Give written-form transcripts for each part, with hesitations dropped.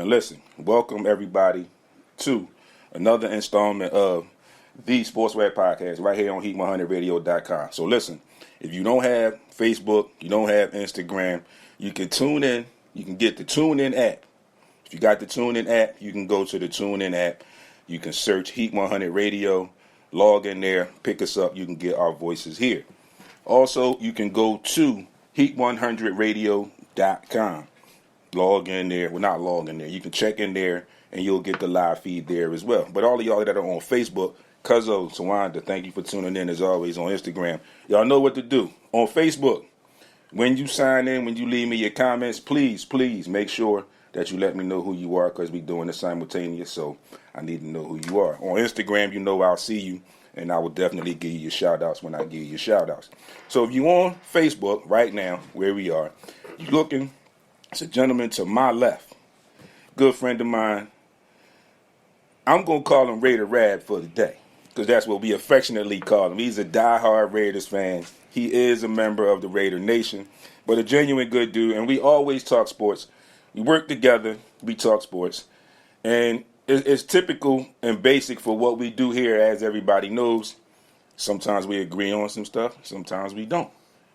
And listen, welcome everybody to another installment of the SportsRap podcast right here on Heat100Radio.com. So listen, if you don't have Facebook, you don't have Instagram, you can tune in. You can get the TuneIn app. If you got the TuneIn app, you can go to the TuneIn app. You can search Heat 100 Radio, log in there, pick us up. You can get our voices here. Also, you can go to Heat100Radio.com. Log in there. Well, not log in there. You can check in there, and you'll get the live feed there as well. But all of y'all that are on Facebook, Cuzzo, Tawanda, thank you for tuning in as always on Instagram. Y'all know what to do. On Facebook, when you sign in, when you leave me your comments, please make sure that you let me know who you are because we're doing it simultaneous, so I need to know who you are. On Instagram, you know I'll see you, and I will definitely give you your shout-outs when I give you your shout-outs. So if you're on Facebook right now, where we are, you're looking, it's a gentleman to my left, good friend of mine. I'm going to call him Raider Rab for the day because that's what we affectionately call him. He's a diehard Raiders fan. He is a member of the Raider Nation, but a genuine good dude, and we always talk sports. We work together, we talk sports, and it's typical and basic for what we do here, as everybody knows. Sometimes we agree on some stuff, sometimes we don't.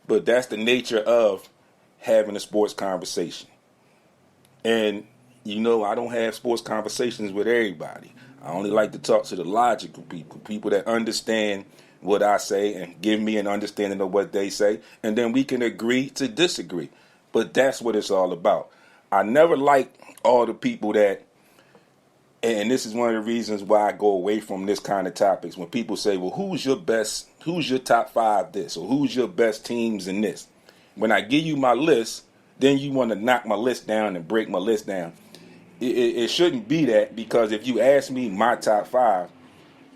But that's the nature of having a sports conversation. And, you know, I don't have sports conversations with everybody. I only like to talk to the logical people that understand what I say and give me an understanding of what they say, and then we can agree to disagree. But that's what it's all about. I never like all the people that, and this is one of the reasons why I go away from this kind of topics, when people say, well, who's your top five this, or who's your best teams in this? When I give you my list, then you want to knock my list down and break my list down. It shouldn't be that, because if you ask me my top five,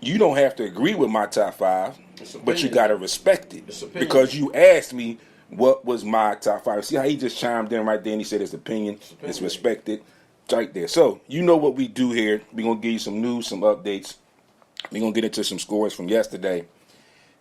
you don't have to agree with my top five, but you got to respect it. Because you asked me what was my top five. See how he just chimed in right there and he said his opinion. It's respected right there. So, you know what we do here. We're going to give you some news, some updates. We're going to get into some scores from yesterday.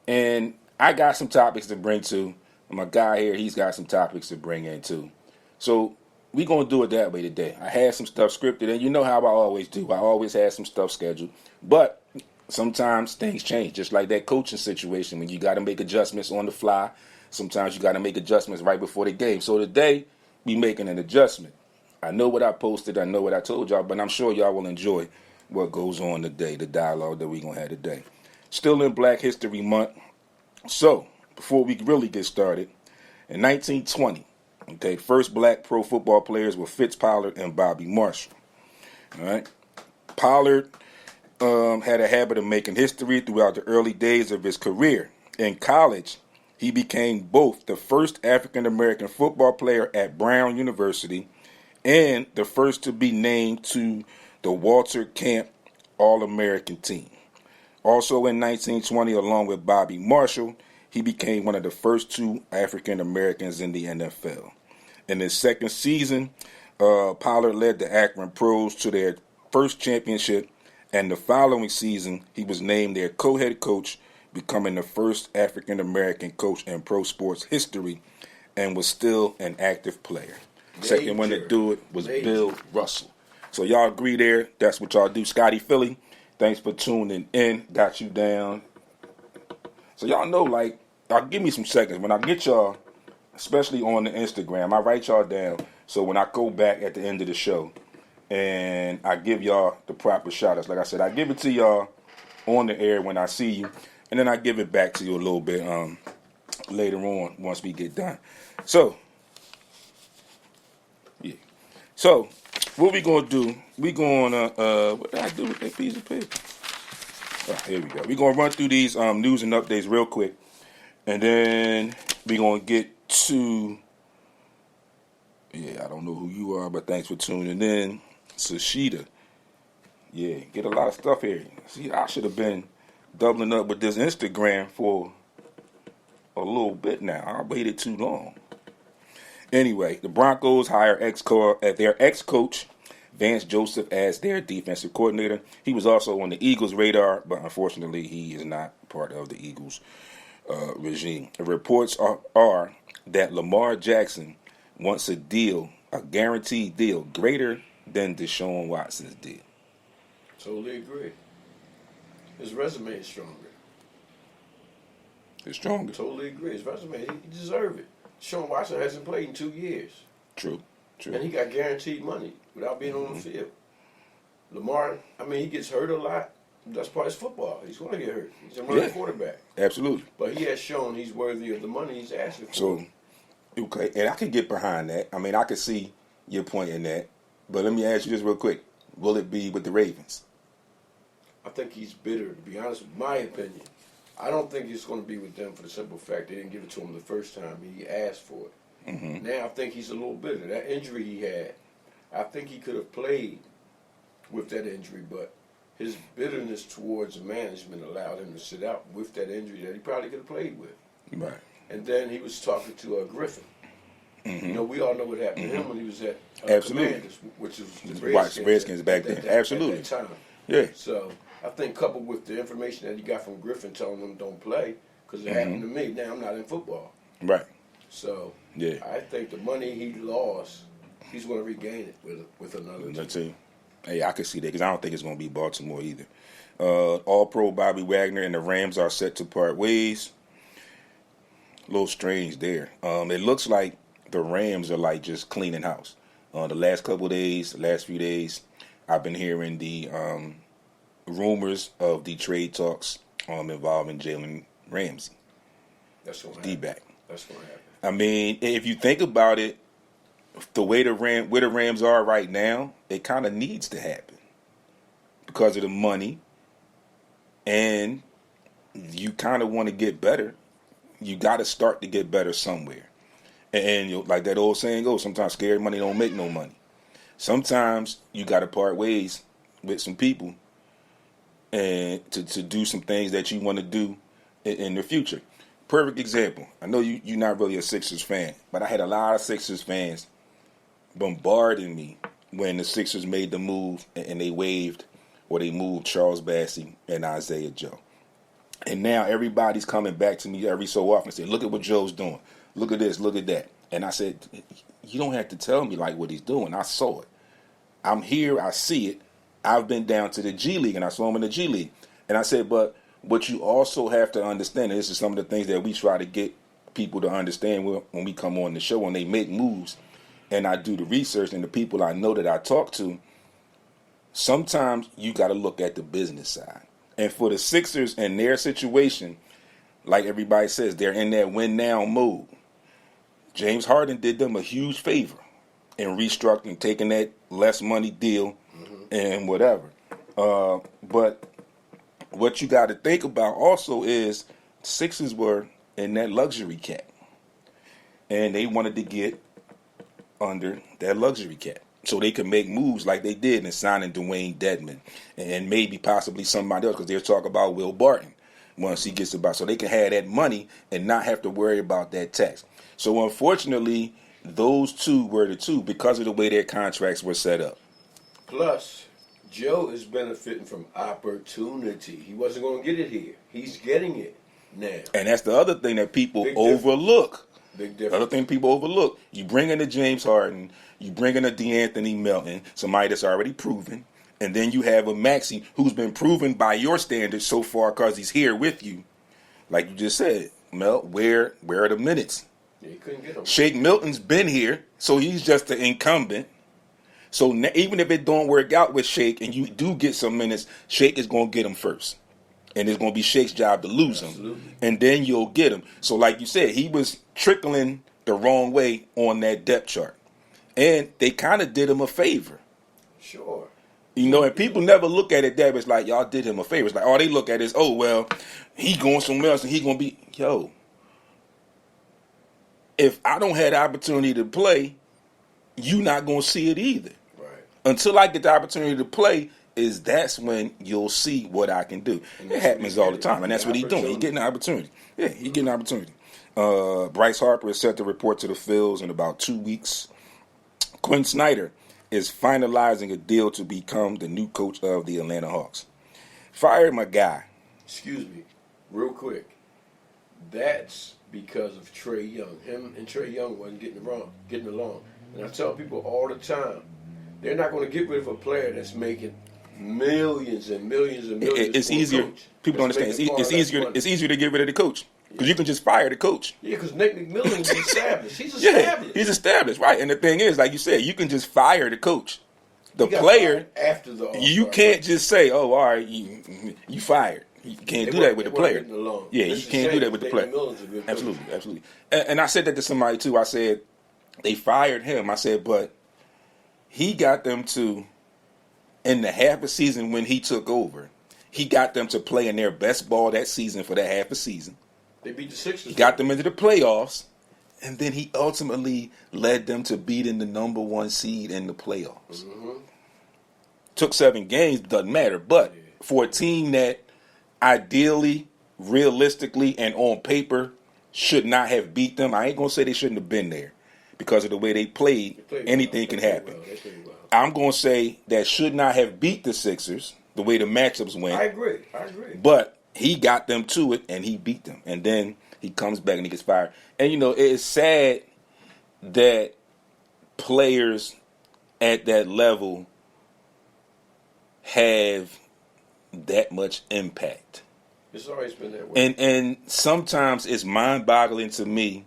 And I got some topics to bring to. My guy here, he's got some topics to bring in too. So, we're going to do it that way today. I had some stuff scripted, and you know how I always do. I always have some stuff scheduled. But sometimes things change, just like that coaching situation when you got to make adjustments on the fly. Sometimes you got to make adjustments right before the game. So today, we making an adjustment. I know what I posted. I know what I told y'all, but I'm sure y'all will enjoy what goes on today, the dialogue that we're going to have today. Still in Black History Month. So, before we really get started, in 1920, okay, first black pro football players were Fitz Pollard and Bobby Marshall. All right. Pollard had a habit of making history throughout the early days of his career. In college, he became both the first African-American football player at Brown University and the first to be named to the Walter Camp All-American team. Also in 1920, along with Bobby Marshall, he became one of the first two African-Americans in the NFL. In his second season, Pollard led the Akron Pros to their first championship, and the following season, he was named their co-head coach, becoming the first African-American coach in pro sports history, and was still an active player. Second one to do it was Bill Russell. So y'all agree there. That's what y'all do. Scotty Philly, thanks for tuning in. Got you down. So y'all know, like, I'll give me some seconds. When I get y'all, especially on the Instagram, I write y'all down. So when I go back at the end of the show and I give y'all the proper shout-outs, like I said, I give it to y'all on the air when I see you. And then I give it back to you a little bit later on once we get done. So, yeah. So, what we going to do, we going to, what did I do with that piece of paper? Oh, here we go. We're going to run through these news and updates real quick. And then we're going to get to, I don't know who you are, but thanks for tuning in. Sashida. Yeah, get a lot of stuff here. See, I should have been doubling up with this Instagram for a little bit now. I waited too long. Anyway, the Broncos hire their ex-coach, Vance Joseph, as their defensive coordinator. He was also on the Eagles' radar, but unfortunately he is not part of the Eagles' regime. The reports are that Lamar Jackson wants a guaranteed deal greater than Deshaun Watson's deal. Totally agree. His resume is stronger. It's stronger. Totally agree. His resume, he deserves it. Deshaun Watson hasn't played in 2 years. True. And he got guaranteed money without being on the field. Lamar, I mean, he gets hurt a lot. That's part of football. He's going to get hurt. He's a running quarterback. Absolutely. But he has shown he's worthy of the money he's asking for. So, okay, and I can get behind that. I mean, I can see your point in that. But let me ask you this real quick. Will it be with the Ravens? I think he's bitter, to be honest, with my opinion. I don't think it's going to be with them for the simple fact they didn't give it to him the first time he asked for it. Mm-hmm. Now I think he's a little bitter. That injury he had, I think he could have played with that injury, but his bitterness towards the management allowed him to sit out with that injury that he probably could have played with. Right. And then he was talking to Griffin. Mm-hmm. You know, we all know what happened to him when he was at Commanders, which was the Redskins back then. Absolutely. At that time. Yeah. So I think coupled with the information that he got from Griffin telling him don't play, because it happened to me. Now I'm not in football. Right. So yeah, I think the money he lost, he's going to regain it with another team. Hey, I can see that because I don't think it's going to be Baltimore either. All-Pro Bobby Wagner and the Rams are set to part ways. A little strange there. It looks like the Rams are like just cleaning house. The last few days, I've been hearing the rumors of the trade talks involving Jalen Ramsey. That's what D-back. That's going to happen. I mean, if you think about it, the way where the Rams are right now, it kind of needs to happen because of the money, and you kind of want to get better. You got to start to get better somewhere, and like that old saying goes, sometimes scared money don't make no money. Sometimes you got to part ways with some people, and to do some things that you want to do in the future. Perfect example. I know you're not really a Sixers fan, but I had a lot of Sixers fans bombarding me when the Sixers made the move and they moved Charles Bassey and Isaiah Joe. And now everybody's coming back to me every so often and saying, look at what Joe's doing. Look at this, look at that. And I said, you don't have to tell me like what he's doing. I saw it. I'm here, I see it. I've been down to the G League and I saw him in the G League. And I said, but what you also have to understand, and this is some of the things that we try to get people to understand when we come on the show, when they make moves, and I do the research, and the people I know that I talk to, sometimes you got to look at the business side. And for the Sixers and their situation, like everybody says, they're in that win-now mode. James Harden did them a huge favor in restructuring, taking that less money deal and whatever. But what you got to think about also is Sixers were in that luxury cap, and they wanted to get under that luxury cap so they could make moves like they did in signing Dwayne Dedmon and maybe possibly somebody else, because they're talking about Will Barton once he gets about, so they can have that money and not have to worry about that tax. So unfortunately, those two were the two because of the way their contracts were set up. Plus, Joe is benefiting from opportunity. He wasn't going to get it here. He's getting it now. And that's the other thing that people overlook. Big difference. The other thing people overlook. You bring in a James Harden, you bring in a DeAnthony Melton, somebody that's already proven, and then you have a Maxey who's been proven by your standards so far because he's here with you. Like you just said, Mel, where are the minutes? Yeah, he couldn't get them. Shake Milton's been here, so he's just the incumbent. So even if it don't work out with Shake and you do get some minutes, Shake is going to get him first. And it's going to be Shake's job to lose him. And then you'll get him. So like you said, he was trickling the wrong way on that depth chart. And they kind of did him a favor. Sure. You know, and people never look at it that way. It's like, y'all did him a favor. It's like, all they look at is, oh, well, he going somewhere else and he going to be, yo. If I don't have the opportunity to play, you not going to see it either. Right. Until I get the opportunity to play, that's when you'll see what I can do. It happens all the time, and that's what he's doing. He's getting an opportunity. Yeah, he's getting an opportunity. Bryce Harper is set to report to the Phils in about 2 weeks. Quinn Snyder is finalizing a deal to become the new coach of the Atlanta Hawks. Fired my guy. Excuse me, real quick. That's because of Trae Young. Him and Trae Young wasn't getting along. And I tell people all the time, They're not going to get rid of a player that's making millions and millions and millions. It's easier. Coach People don't understand. It's easier. It's easier to get rid of the coach because you can just fire the coach. Yeah, because Nick McMillan's established. He's established. Yeah, he's established, right? And the thing is, like you said, you can just fire the coach. The player, after the you can't just say, "Oh, all right, you fired." You can't do that with the player. Yeah, you can't do that with the player. Absolutely. And I said that to somebody too. I said they fired him. I said, but he got them to, in the half a season when he took over, he got them to play in their best ball that season for that half a season. They beat the Sixers. He got them into the playoffs, and then he ultimately led them to beating the number 1 seed in the playoffs. Mm-hmm. Took 7 games, doesn't matter. But for a team that ideally, realistically, and on paper should not have beat them, I ain't going to say they shouldn't have been there because of the way they played. Anything can happen. I'm going to say that should not have beat the Sixers the way the matchups went. I agree. But he got them to it, and he beat them. And then he comes back and he gets fired. And, it's sad that players at that level have that much impact. It's always been that way. And sometimes it's mind-boggling to me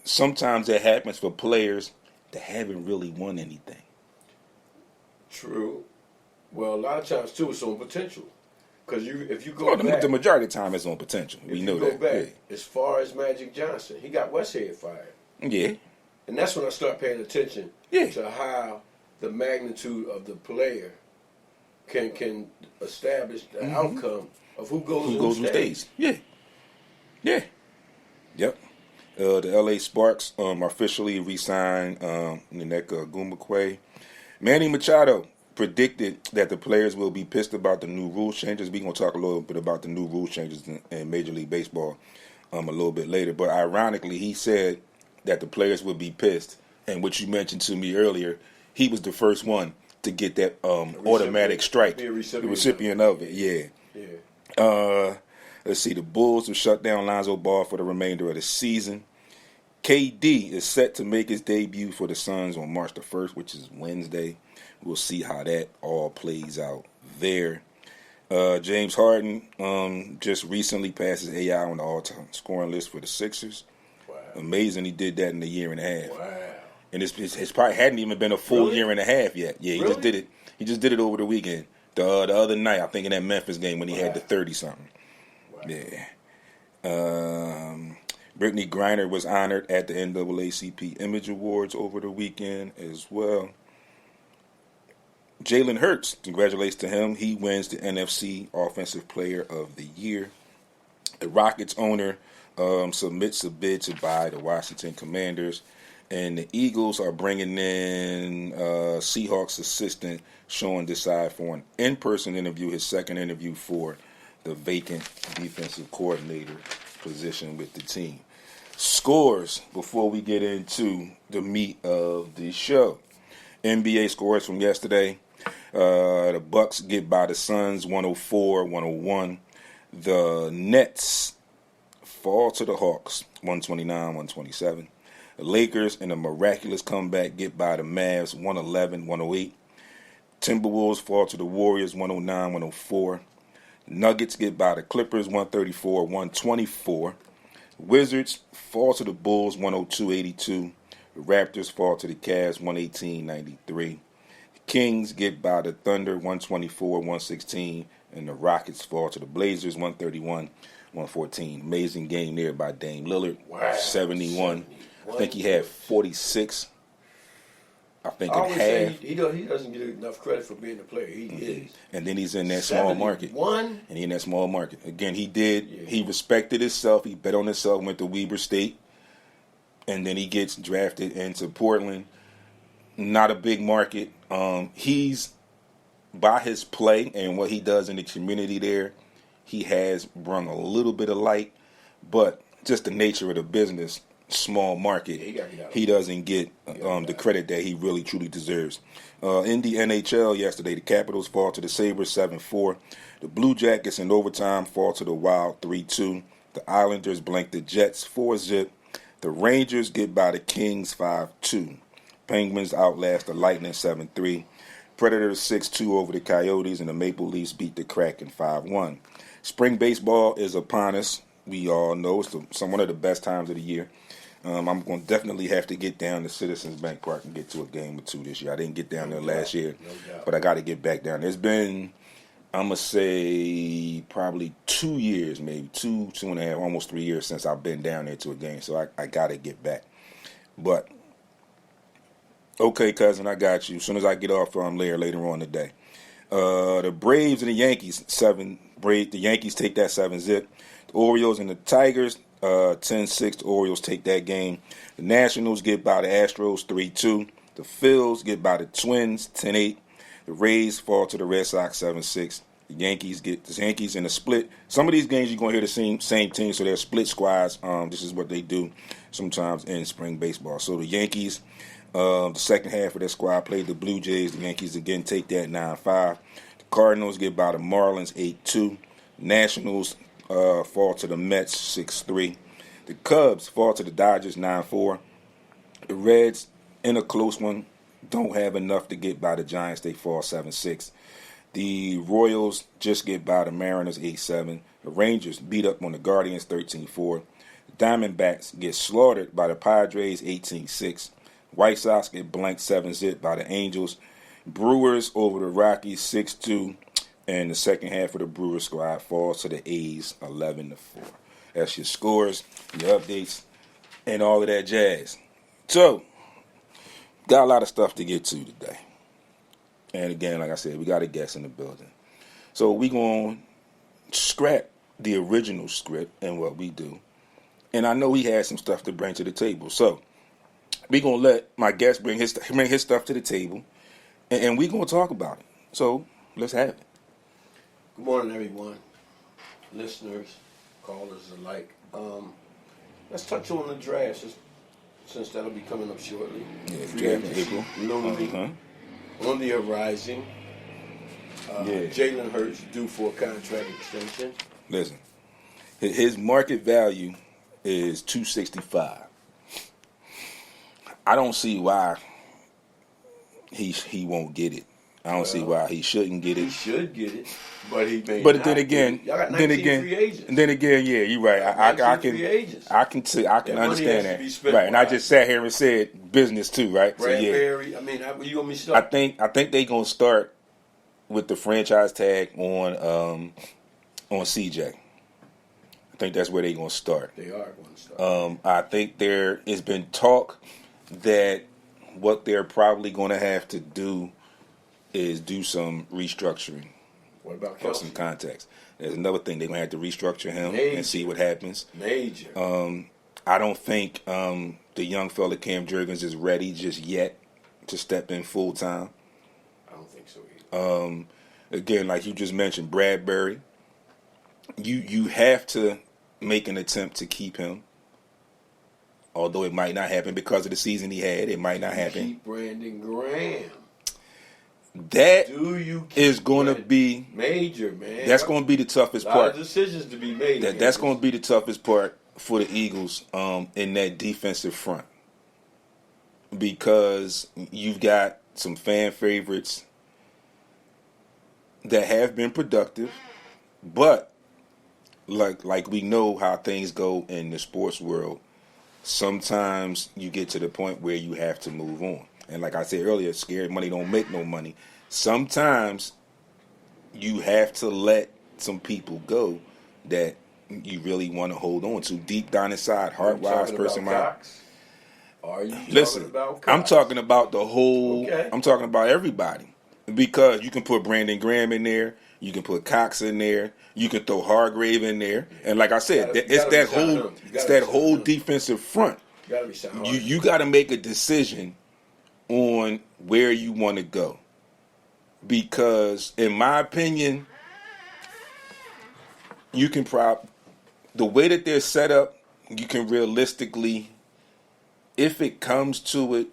sometimes that happens for players that haven't really won anything. True. Well, a lot of times, too, it's on potential. Because if you go back... The majority of the time it's on potential. We know that. If you go back, as far as Magic Johnson, he got Westhead fired. Yeah. And that's when I start paying attention to how the magnitude of the player can establish the outcome of who goes on stage. Yeah. Yep. The LA Sparks officially re-signed Nneka Ogwumike. Manny Machado predicted that the players will be pissed about the new rule changes. We're going to talk a little bit about the new rule changes in Major League Baseball a little bit later. But ironically, he said that the players would be pissed. And what you mentioned to me earlier, he was the first one to get that automatic strike. The recipient of it, yeah. Let's see, the Bulls will shut down Lonzo Ball for the remainder of the season. KD is set to make his debut for the Suns on March the 1st, which is Wednesday. We'll see how that all plays out there. James Harden just recently passed his AI on the all-time scoring list for the Sixers. Wow. Amazing he did that in a year and a half. Wow. And it's probably hadn't even been a full year and a half yet. Yeah, he just did it. He just did it over the weekend. The other night, I think in that Memphis game when he had the 30-something. Wow. Yeah. Brittany Griner was honored at the NAACP Image Awards over the weekend as well. Jalen Hurts, congratulations to him. He wins the NFC Offensive Player of the Year. The Rockets owner submits a bid to buy the Washington Commanders. And the Eagles are bringing in Seahawks assistant Sean Desai for an in-person interview, his second interview for the vacant defensive coordinator position with the team. Scores before we get into the meat of the show. NBA scores from yesterday. The Bucks get by the Suns 104-101. The Nets fall to the Hawks 129-127. The Lakers, in a miraculous comeback, get by the Mavs 111-108. Timberwolves fall to the Warriors 109-104. Nuggets get by the Clippers 134-124. Wizards fall to the Bulls 102-82. The Raptors fall to the Cavs 118-93. The Kings get by the Thunder 124-116. And the Rockets fall to the Blazers 131-114. Amazing game there by Dame Lillard. Wow. 71. I think he had 46. I think in half. He doesn't get enough credit for being a player. He is. And then he's in that small market. And he in that small market. Again, he respected himself. He bet on himself, went to Weber State. And then he gets drafted into Portland. Not a big market. He's, by his play and what he does in the community there, he has brung a little bit of light. But just the nature of the business, small market, he doesn't get the credit that he really truly deserves. In the NHL yesterday, the Capitals fall to the Sabres 7-4. The Blue Jackets in overtime fall to the Wild 3-2. The Islanders blank the Jets 4-0. The Rangers get by the Kings 5-2. Penguins outlast the Lightning 7-3. Predators 6-2 over the Coyotes, and the Maple Leafs beat the Kraken 5-1. Spring baseball is upon us. We all know it's one of the best times of the year. I'm going to definitely have to get down to Citizens Bank Park and get to a game or two this year. I didn't get down there last year, but I got to get back down. It's been, I'm going to say, probably 2 years, maybe two and a half, almost 3 years since I've been down there to a game, so I got to get back. But, okay, cousin, I got you. As soon as I get off later on today. The Braves and the Yankees, the Yankees take that 7-zip. The Orioles and the Tigers, 10-6. The Orioles take that game. The Nationals get by the Astros 3-2. The Phils get by the Twins 10-8. The Rays fall to the Red Sox 7-6. The Yankees get the Yankees in a split. Some of these games you're going to hear the same team, so they're split squads. This is what they do sometimes in spring baseball. So the Yankees, the second half of their squad played the Blue Jays. The Yankees again take that 9-5. The Cardinals get by the Marlins 8-2. Nationals fall to the Mets 6-3. The Cubs fall to the Dodgers 9-4. The Reds, in a close one, don't have enough to get by the Giants. They fall 7-6. The Royals just get by the Mariners 8-7. The Rangers beat up on the Guardians 13-4. The Diamondbacks get slaughtered by the Padres 18-6. White Sox get blanked 7-zip by the Angels. Brewers over the Rockies 6-2. And the second half of the Brewers squad falls to the A's 11-4. That's your scores, your updates, and all of that jazz. So, got a lot of stuff to get to today. And again, like I said, we got a guest in the building. So we going to scrap the original script and what we do. And I know he has some stuff to bring to the table. So we going to let my guest bring his stuff to the table. And we going to talk about it. So let's have it. Good morning, everyone. Listeners, callers alike. Let's touch on the draft since that'll be coming up shortly. Yeah, draft in April. Looming on the horizon. Jalen Hurts due for a contract extension. Listen, his market value is $265. I don't see why he won't get it. I don't see why he shouldn't get it. He should get it, but he may But not then again, y'all got 19 free agents. And then again, yeah, you're right. I can understand that. Right, and I just sat here and said business too, right? Bradbury, so, yeah. You want me to start? I think they gonna start with the franchise tag on CJ. I think that's where they gonna start. They are going to start. I think there has been talk that what they're probably going to have to do is do some restructuring. What about for Kelce? some context? There's another thing. They're going to have to restructure him and see what happens. Major. I don't think the young fella Cam Jurgens is ready just yet to step in full time. I don't think so either. Again, like you just mentioned, Bradbury, you have to make an attempt to keep him. Although it might not happen because of the season he had. It might not happen. Keep Brandon Graham. That is going to be major, man. That's going to be the toughest part. A lot of decisions to be made. That's going to be the toughest part for the Eagles in that defensive front, because you've got some fan favorites that have been productive, but like we know how things go in the sports world. Sometimes you get to the point where you have to move on. And like I said earlier, scared money don't make no money. Sometimes you have to let some people go that you really want to hold on to deep down inside, heart-wise, person-wise. Are you Listen, talking about Cox? I'm talking about the whole. Okay. I'm talking about everybody, because you can put Brandon Graham in there, you can put Cox in there, you can throw Hargrave in there, and like I said, it's that whole defensive front. You got to make a decision on where you want to go, because in my opinion, you can the way that they're set up, you can realistically, if it comes to it,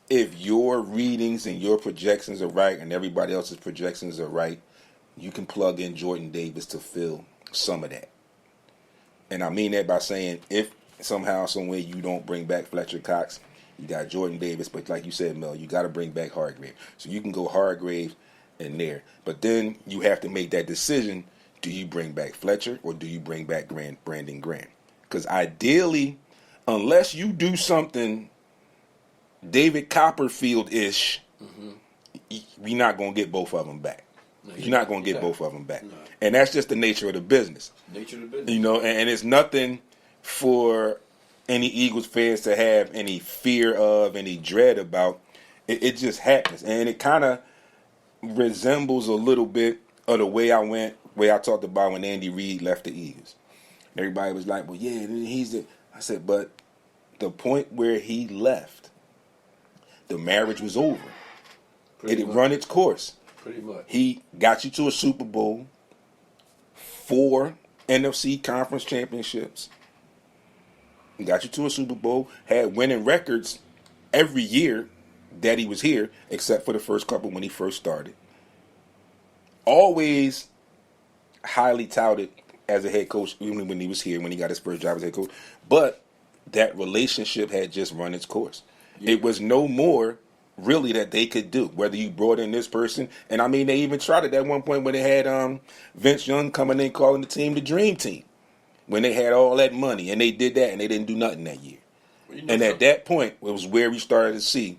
if your readings and your projections are right and everybody else's projections are right, you can plug in Jordan Davis to fill some of that. And I mean that by saying if somehow, some way you don't bring back Fletcher Cox, You got Jordan Davis, but like you said, Mel, you got to bring back Hargrave. So you can go Hargrave in there. But then you have to make that decision. Do you bring back Fletcher or do you bring back Brandon Grant? Because ideally, unless you do something David Copperfield-ish, we're not going to get both of them back. No, you're not going to get both of them back. No. And that's just the nature of the business. Nature of the business. You know, and it's nothing for any Eagles fans to have any fear of, any dread about. It just happens. And it kind of resembles a little bit of the way I talked about when Andy Reid left the Eagles. Everybody was like, well, yeah, I said, but the point where he left, the marriage was over. It had run its course. Pretty much. He got you to a Super Bowl, 4 NFC conference championships. He got you to a Super Bowl, had winning records every year that he was here, except for the first couple when he first started. Always highly touted as a head coach, even when he was here, when he got his first job as head coach. But that relationship had just run its course. Yeah. It was no more really that they could do, whether you brought in this person. And I mean, they even tried it at one point when they had Vince Young coming in calling the team the Dream Team, when they had all that money, and they did that, and they didn't do nothing that year. Well, and at that point, it was where we started to see,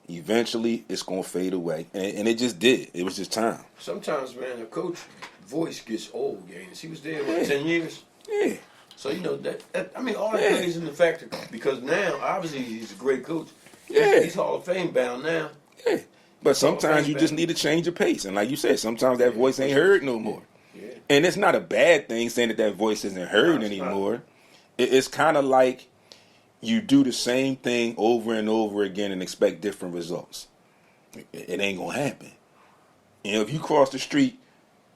eventually, it's going to fade away. And it just did. It was just time. Sometimes, man, a coach voice gets old, Gaines. He was there, 10 years? Yeah. So, you know, all that plays in the factor, because now, obviously, he's a great coach. Yeah. He's Hall of Fame bound now. Yeah. But sometimes you just need to change your pace. And like you said, sometimes that voice ain't heard no more. Yeah. And it's not a bad thing saying that voice isn't heard anymore. It's kind of like you do the same thing over and over again and expect different results. It ain't going to happen. You know, if you cross the street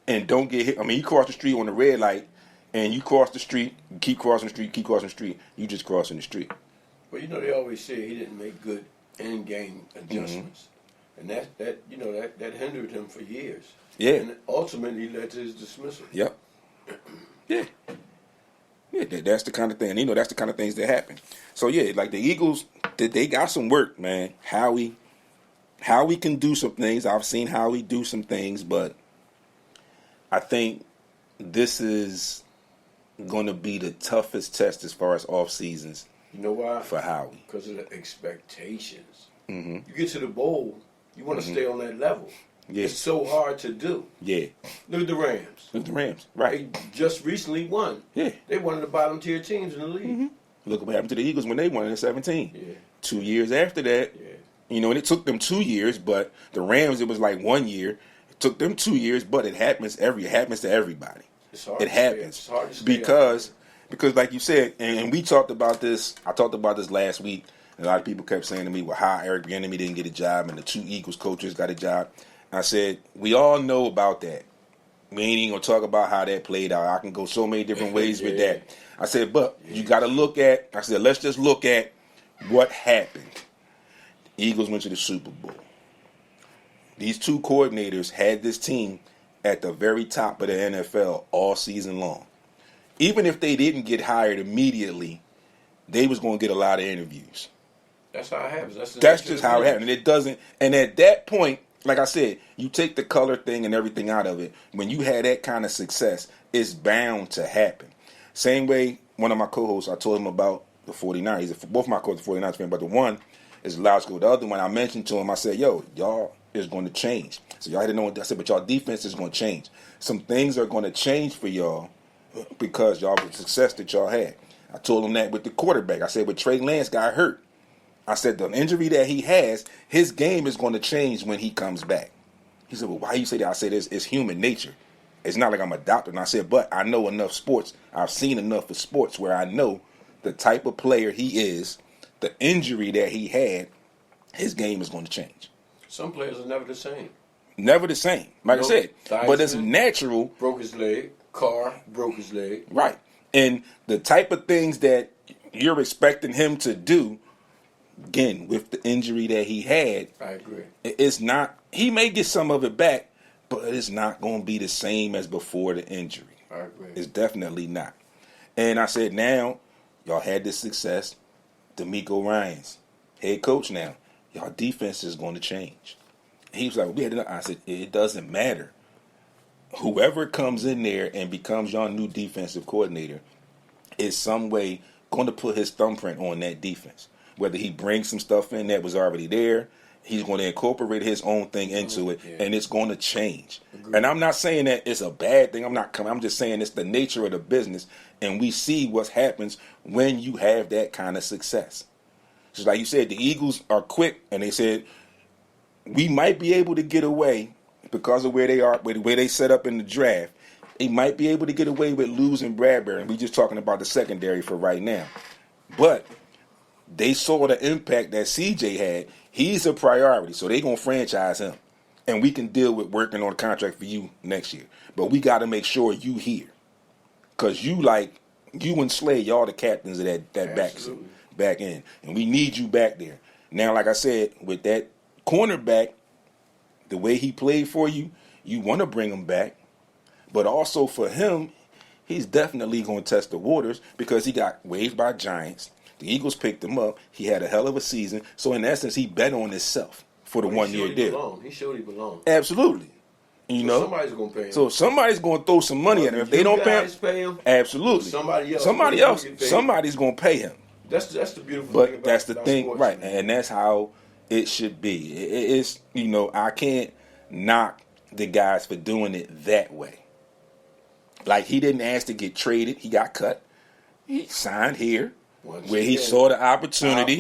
and don't get hit, you cross the street on the red light and you cross the street, you keep crossing the street, you just crossing the street. Well, you know, they always say he didn't make good end-game adjustments. And that hindered him for years. Yeah. And ultimately led to his dismissal. Yep. Yeah. Yeah, that's the kind of thing. That's the kind of things that happen. So, yeah, like the Eagles, they got some work, man. Howie can do some things. I've seen Howie do some things, but I think this is going to be the toughest test as far as off seasons. You know why? For Howie. Because of the expectations. You get to the bowl, you want to stay on that level. Yeah. It's so hard to do. Yeah. Look at the Rams. Right. They just recently won. Yeah. They one of the bottom tier teams in the league. Look what happened to the Eagles when they won in 2017. Yeah. 2 years after that, and it took them 2 years, but the Rams, it was like 1 year. It took them 2 years, but it happens to everybody. It's hard. It happens. It's hard to stay because like you said, and we talked about this, I talked about this last week, and a lot of people kept saying to me, well, how Eric Bieniemy didn't get a job and the 2 Eagles coaches got a job. I said, we all know about that. We ain't even going to talk about how that played out. I can go so many different ways with that. I said, but you got to let's just look at what happened. The Eagles went to the Super Bowl. These 2 coordinators had this team at the very top of the NFL all season long. Even if they didn't get hired immediately, they was going to get a lot of interviews. That's how it happens. That's just how it happened. And it doesn't. And at that point, like I said, you take the color thing and everything out of it. When you had that kind of success, it's bound to happen. Same way, one of my co-hosts, I told him about the 49ers. Both my co-hosts are 49ers fans, but the one is Logical. The other one, I mentioned to him, I said, yo, y'all is going to change. So y'all had to know what I said, but y'all defense is going to change. Some things are going to change for y'all because y'all the success that y'all had. I told him that with the quarterback. I said, but Trey Lance got hurt. I said, the injury that he has, his game is going to change when he comes back. He said, well, why you say that? I said, it's human nature. It's not like I'm a doctor. And I said, but I know enough sports. I've seen enough of sports where I know the type of player he is, the injury that he had, his game is going to change. Some players are never the same. Never the same. Like I said. But it's natural. Broke his leg. Carr broke his leg. Right. And the type of things that you're expecting him to do, again, with the injury that he had, I agree. It's not. He may get some of it back, but it's not going to be the same as before the injury. I agree. It's definitely not. And I said, now, y'all had this success. DeMeco Ryans. head coach now. Y'all defense is going to change. He was like, I said, it doesn't matter. Whoever comes in there and becomes your new defensive coordinator is some way going to put his thumbprint on that defense. Whether he brings some stuff in that was already there, he's going to incorporate his own thing into it, and it's going to change. Agreed. And I'm not saying that it's a bad thing. I'm just saying it's the nature of the business, and we see what happens when you have that kind of success. Just like you said, the Eagles are quick, and they said, we might be able to get away because of where they are, where they set up in the draft. They might be able to get away with losing Bradbury, and we're just talking about the secondary for right now. But they saw the impact that CJ had. He's a priority, so they're going to franchise him. And we can deal with working on a contract for you next year. But we got to make sure you here. Because you and Slay, y'all the captains of that back end. And we need you back there. Now, like I said, with that cornerback, the way he played for you, you want to bring him back. But also for him, he's definitely going to test the waters because he got waived by Giants. The Eagles picked him up. He had a hell of a season. So, in essence, he bet on himself for the one-year deal. He showed he belonged. Absolutely. Somebody's going to pay him. So, somebody's going to throw some money at him. If they don't pay him, absolutely. Somebody else, somebody's going to pay him. That's the beautiful thing But about that's the thing, sports, right. Man. And that's how it should be. It's, I can't knock the guys for doing it that way. Like, he didn't ask to get traded. He got cut. He signed here. Where he saw the opportunity,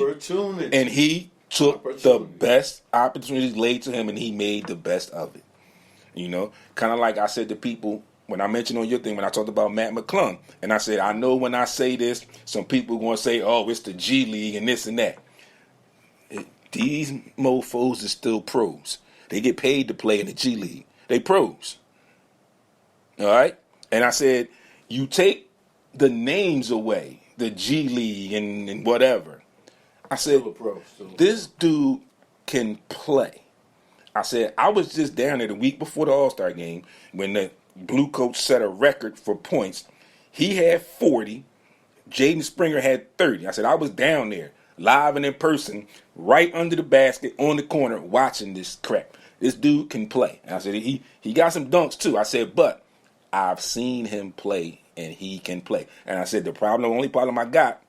and he took the best opportunity laid to him, and he made the best of it. Kind of like I said to people when I mentioned on your thing, when I talked about Matt McClung, and I said, I know when I say this, some people are going to say, oh, it's the G League and this and that. These mofos are still pros. They get paid to play in the G League. They pros. All right? And I said, you take the names away, the G League and whatever. I said, this dude can play. I said, I was just down there the week before the All-Star game when the Blue Coach set a record for points. He had 40. Jaden Springer had 30. I said, I was down there, live and in person, right under the basket on the corner watching this crap. This dude can play. And I said, he got some dunks too. I said, but I've seen him play, and he can play. And I said, the only problem I got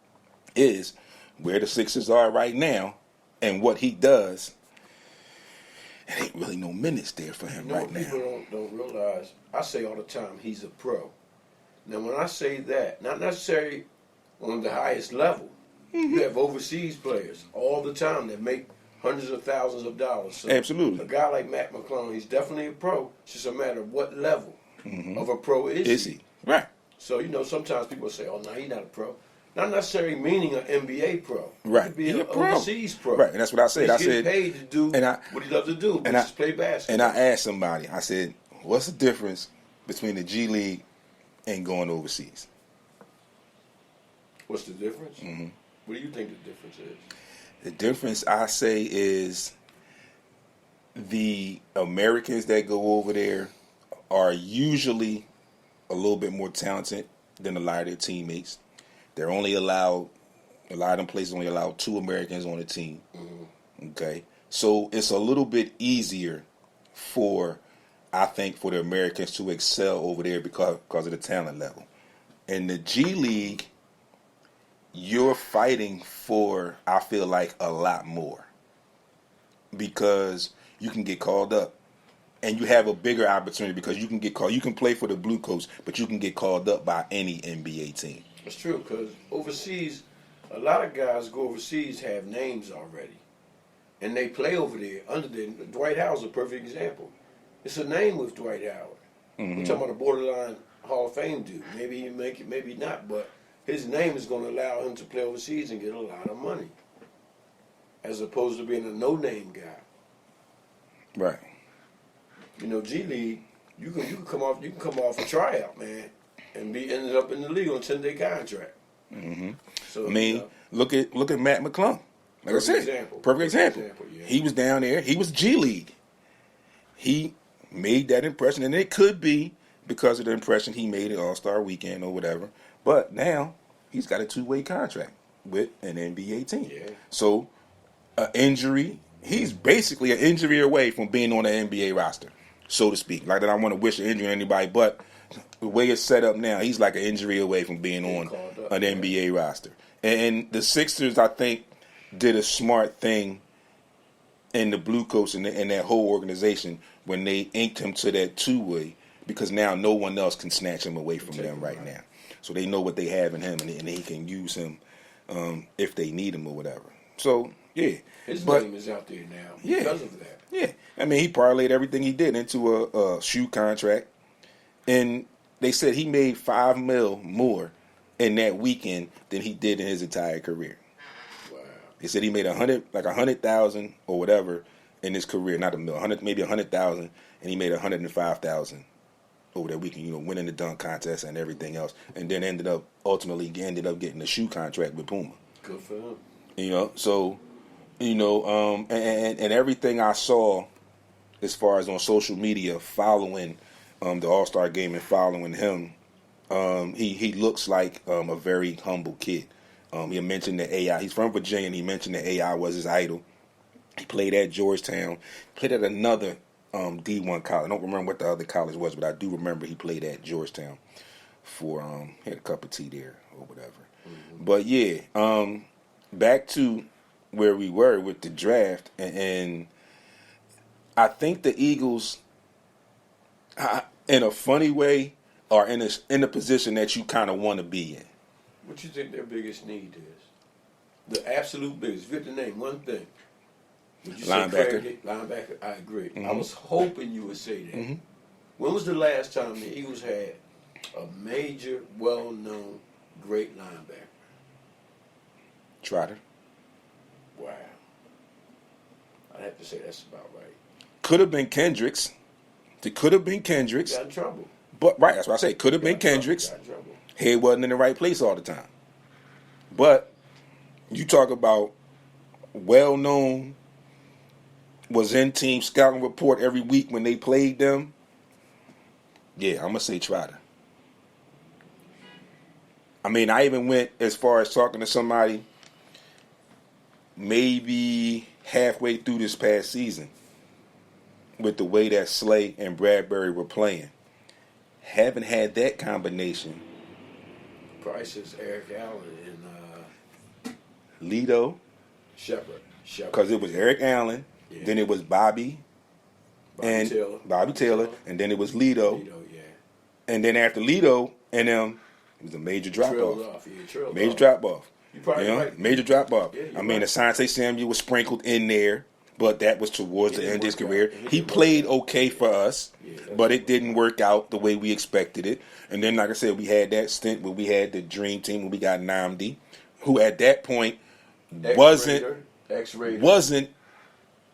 is where the Sixers are right now and what he does. It ain't really no minutes there for him right now. People don't realize, I say all the time, he's a pro. Now, when I say that, not necessarily on the highest level, you have overseas players all the time that make hundreds of thousands of dollars. So absolutely. A guy like Matt McClung, he's definitely a pro. It's just a matter of what level of a pro is he. Right. So, sometimes people say, oh, no, he's not a pro. Not necessarily meaning an NBA pro. Right. He could be an overseas pro. Right, and that's what I said. He's getting paid to do what he loves to do, which is play basketball. And I asked somebody, I said, what's the difference between the G League and going overseas? What's the difference? Mm-hmm. What do you think the difference is? The difference, I say, is the Americans that go over there are usually a little bit more talented than a lot of their teammates. They're only allowed, a lot of them places only allow 2 Americans on the team. Mm-hmm. Okay? So it's a little bit easier I think, for the Americans to excel over there because of the talent level. In the G League, you're fighting for, I feel like, a lot more. Because you can get called up. And you have a bigger opportunity because you can get called. You can play for the Blue Coats, but you can get called up by any NBA team. It's true, because overseas, a lot of guys go overseas have names already. And they play over there under them. Dwight Howard's a perfect example. It's a name with Dwight Howard. Mm-hmm. We're talking about a borderline Hall of Fame dude. Maybe he make it, maybe not, but his name is going to allow him to play overseas and get a lot of money. As opposed to being a no-name guy. Right. G League, you can come off a tryout, man, and be ended up in the league on a 10-day contract. Mm-hmm. So look at Matt McClung. Like I said, perfect example. Yeah. He was down there. He was G League. He made that impression, and it could be because of the impression he made at All-Star Weekend or whatever. But now he's got a 2-way contract with an NBA team. Yeah. So an injury. He's basically an injury away from being on the NBA roster, so to speak. Like that, I want to wish an injury on anybody, but the way it's set up now, he's like an injury away from being on an NBA roster. And the Sixers, I think, did a smart thing in the Blue Coats and that whole organization when they inked him to that two-way, because now no one else can snatch him away from them right now. So they know what they have in him, and they can use him if they need him or whatever. So, yeah. His name is out there now because of that. Yeah. I mean, he parlayed everything he did into a shoe contract. And they said he made $5 million more in that weekend than he did in his entire career. Wow. They said he made 100,000 or whatever in his career, not a million, maybe 100,000, and he made 105,000 over that weekend. Winning the dunk contest and everything else, and then ended up getting a shoe contract with Puma. Good for him. So, and everything I saw as far as on social media following the All-Star game and following him, he looks like a very humble kid. He mentioned that AI. He's from Virginia, and he mentioned that AI was his idol. He played at Georgetown. Played at another D1 college. I don't remember what the other college was, but I do remember he played at Georgetown for had a cup of tea there or whatever. Mm-hmm. But yeah, back to where we were with the draft, and I think the Eagles, in a funny way, are in a position that you kind of want to be in. What you think their biggest need is? The absolute biggest. If you had to name one thing. Would you Linebacker. Say linebacker, I agree. Mm-hmm. I was hoping you would say that. Mm-hmm. When was the last time the Eagles had a major, well-known, great linebacker? Trotter. Wow. I'd have to say that's about right. Could have been Kendricks. It could have been Kendricks. Got in trouble. But right, that's what I say. Could have been Kendricks. Got in trouble. Head wasn't in the right place all the time. But you talk about well-known, was in team scouting report every week when they played them. Yeah, I'm going to say Trotter. I mean, I even went as far as talking to somebody maybe halfway through this past season with the way that Slay and Bradbury were playing. Haven't had that combination. Price is Eric Allen and Lido. Shepard. Because it was Eric Allen, then it was Bobby Taylor, and then it was Lido. And then after Lido and them, it was a major drop-off. Major drop-off. You're probably right. Major drop-off. Yeah, I mean, Asante Samuel was sprinkled in there, but that was towards the end of his career. He played okay for us, but it didn't work out the way we expected it. And then, like I said, we had that stint where we had the dream team where we got Namdi, who at that point wasn't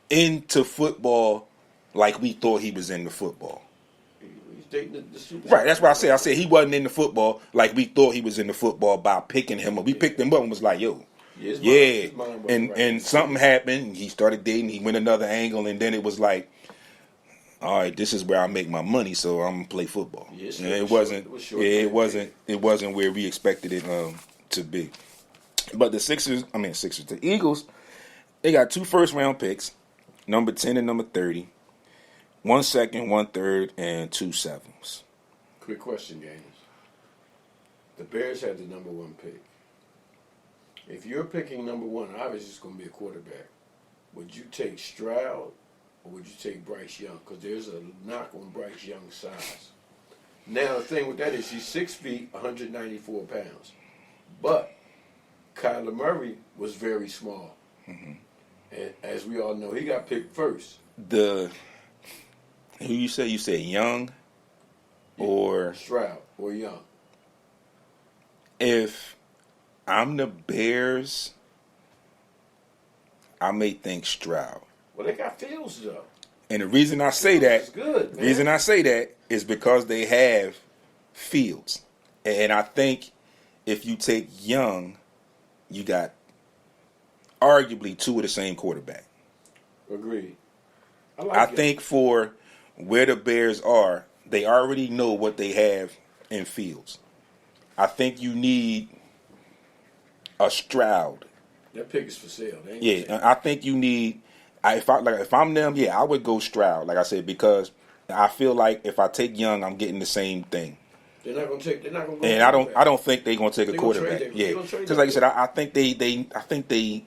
into football like we thought he was into football. He's dating the super. Right, that's why I said he wasn't into football like we thought he was into football by picking him up. We picked him up and was like, yo, his mind and something happened. He started dating. He went another angle, and then it was like, all right, this is where I make my money, so I'm gonna play football. It wasn't where we expected it to be. But the Eagles, they got 2 first-round picks, number 10 and number 30, 1 second, 1 third, and 2 sevenths. Quick question, Gaines. The Bears had the number 1 pick. If you're picking number 1, obviously it's going to be a quarterback. Would you take Stroud or would you take Bryce Young? Because there's a knock on Bryce Young's size. Now, the thing with that is he's 6 feet, 194 pounds. But Kyler Murray was very small. Mm-hmm. And as we all know, he got picked first. Who you say? You said Young or Stroud or Young? If I'm the Bears, I may think Stroud. Well, they got Fields though. And the reason I say that is because they have Fields. And I think if you take Young, you got arguably 2 of the same quarterback. Agreed. I think for where the Bears are, they already know what they have in Fields. I think you need a Stroud That pick is for sale. They ain't Yeah, gonna take it. I think you need. If I'm them, yeah, I would go Stroud. Like I said, because I feel like if I take Young, I'm getting the same thing. They're not gonna take. They're not gonna go. And quarterback. I don't think they're gonna take a They gonna trade quarterback. that- Yeah, they gonna trade because that like I said, pick. I think they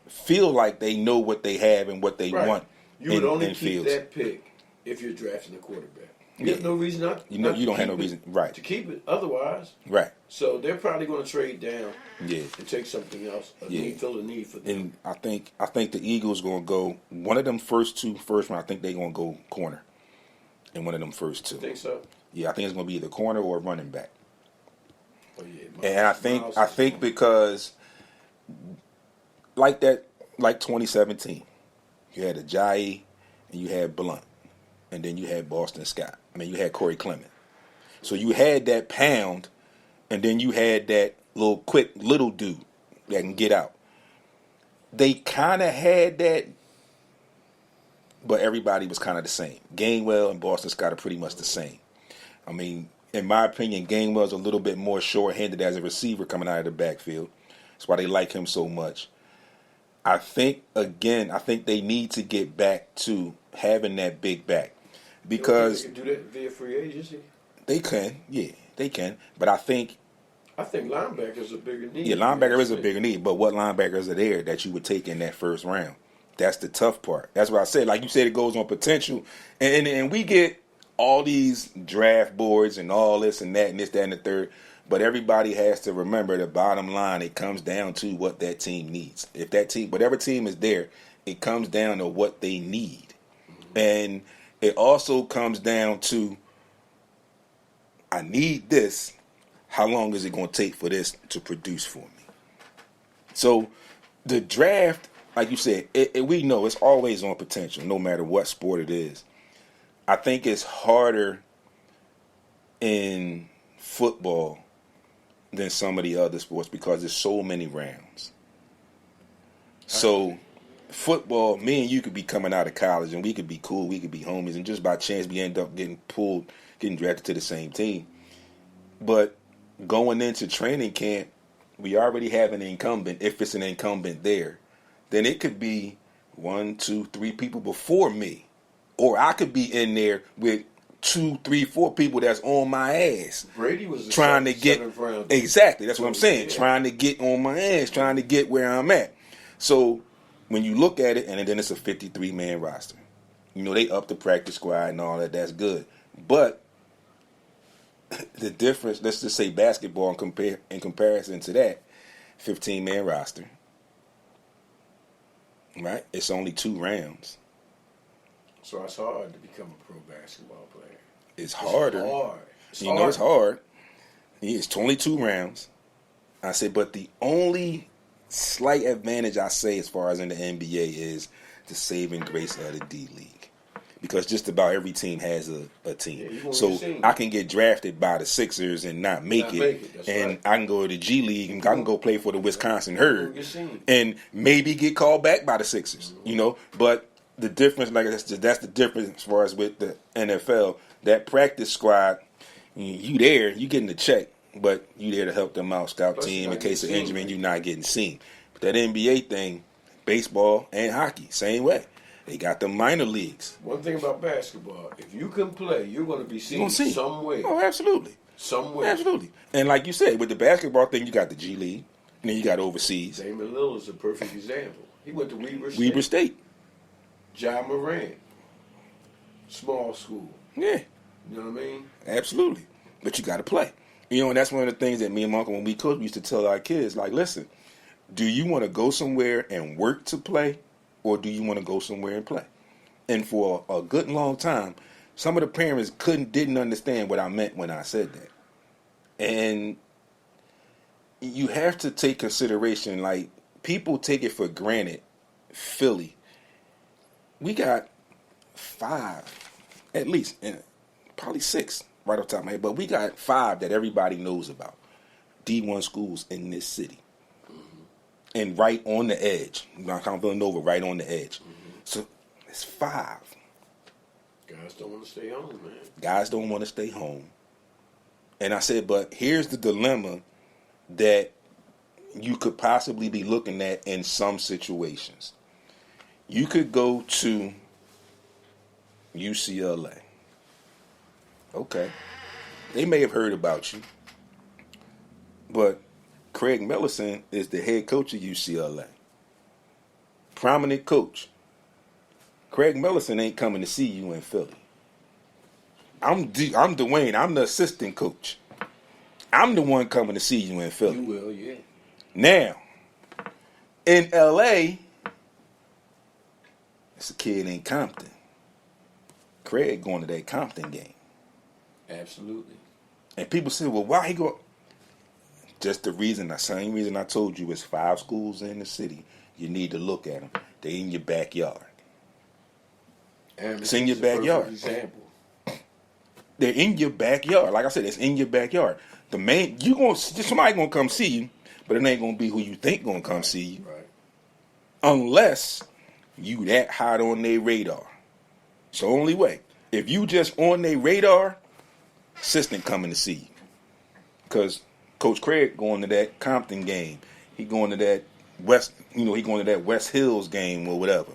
feel like they know what they have and what they Right. want. You would only in keep Fields. that pick if you're drafting a quarterback. You Yeah. have no reason not. You know, not you to don't have no keep it- reason, right? to keep it. Otherwise, Right. so they're probably going to trade down Yeah. and take something else. Yeah. Fill a need for them. And I think the Eagles gonna go one of them first round. I think they're gonna go corner in one of them first two. I think so. Yeah, I think it's gonna be either corner or running back. Oh yeah. And I think because like 2017, you had Ajayi and you had Blunt, and then you had Boston Scott. I mean, you had Corey Clement. So you had that pound, and then you had that quick little dude that can get out. They kind of had that, but everybody was kind of the same. Gainwell and Boston Scott are pretty much the same. I mean, in my opinion, Gainwell's a little bit more short-handed as a receiver coming out of the backfield. That's why they like him so much. I think they need to get back to having that big back because they can do that via free agency. they can, yeah, they can. But I think linebacker is a bigger need. linebacker is a bigger need. But what linebackers are there that you would take in that first round? That's the tough part. That's what I said. Like you said, it goes on potential, and we get all these draft boards and all this and that and this, that, and the third. But everybody has to remember the bottom line. It comes down to what that team needs. If that team, whatever team is there, it comes down to what they need. And it also comes down to, I need this. How long is it going to take for this to produce for me? So the draft, like you said, we know it's always on potential, no matter what sport it is. I think it's harder in football than some of the other sports because there's so many rounds. So football, me and you could be coming out of college and we could be cool, we could be homies, and just by chance we end up getting drafted to the same team. But going into training camp, we already have an incumbent. If it's an incumbent there, then it could be 1, 2, 3 people before me. Or I could be in there with 2, 3, 4 people that's on my ass. Brady was trying to get round. Exactly. That's what I'm saying. Yeah. Trying to get on my ass, trying to get where I'm at. So when you look at it, and then it's a 53-man roster. You know, they up the practice squad and all that. That's good. But the difference, let's just say basketball in comparison to that, 15-man roster. Right? It's only 2 rounds. So it's hard to become a pro basketball player. It's harder. It's You know it's hard. It's 22 rounds. I said, but the only slight advantage I say as far as in the NBA is the saving grace of the D League. Because just about every team has a team. Yeah, so I can get drafted by the Sixers and not make it. And right. I can go to the G League and I can go play for the Wisconsin Herd. Seen. And maybe get called back by the Sixers. Mm-hmm. You know, but the difference, like that's the difference as far as with the NFL. That practice squad, you there, you getting the check, but you there to help them out, scout team in case of injury, and you not getting seen. But that NBA thing, baseball and hockey, same way. They got the minor leagues. One thing about basketball, if you can play, you're going to be seen somewhere. Oh, absolutely. Somewhere. Absolutely. And like you said, with the basketball thing, you got the G League, and then you got overseas. Damian Lillard is a perfect example. He went to Weber State. John Moran. Small school. Yeah. You know what I mean? Absolutely. But you got to play. You know, and that's one of the things that me and my uncle, when we coached, we used to tell our kids, like, listen, do you want to go somewhere and work to play, or do you want to go somewhere and play? And for a good long time, some of the parents didn't understand what I meant when I said that. And you have to take consideration, like, people take it for granted. Philly, we got 5, at least, and probably 6 right off the top of my head, but we got 5 that everybody knows about. D1 schools in this city. Mm-hmm. And right on the edge. Downtown Villanova, right on the edge. Mm-hmm. So it's 5. Guys don't want to stay home, man. Guys don't want to stay home. And I said, but here's the dilemma that you could possibly be looking at in some situations. You could go to UCLA. Okay. They may have heard about you. But Kraig Mellerson is the head coach of UCLA. Prominent coach. Kraig Mellerson ain't coming to see you in Philly. I'm Dwayne. I'm the assistant coach. I'm the one coming to see you in Philly. You will, yeah. Now, in LA, it's a kid in Compton. Kraig going to that Compton game. Absolutely. And people say, well, why he go? Just the same reason I told you, it's 5 schools in the city. You need to look at them. They in your backyard. And it's in your backyard. Example. They're in your backyard. Like I said, it's in your backyard. Somebody gonna come see you, but it ain't gonna be who you think gonna come see you. Right. Unless you that hot on their radar. It's the only way. If you just on their radar, assistant coming to see you. Because Coach Kraig going to that Compton game. He going to that he going to that West Hills game or whatever.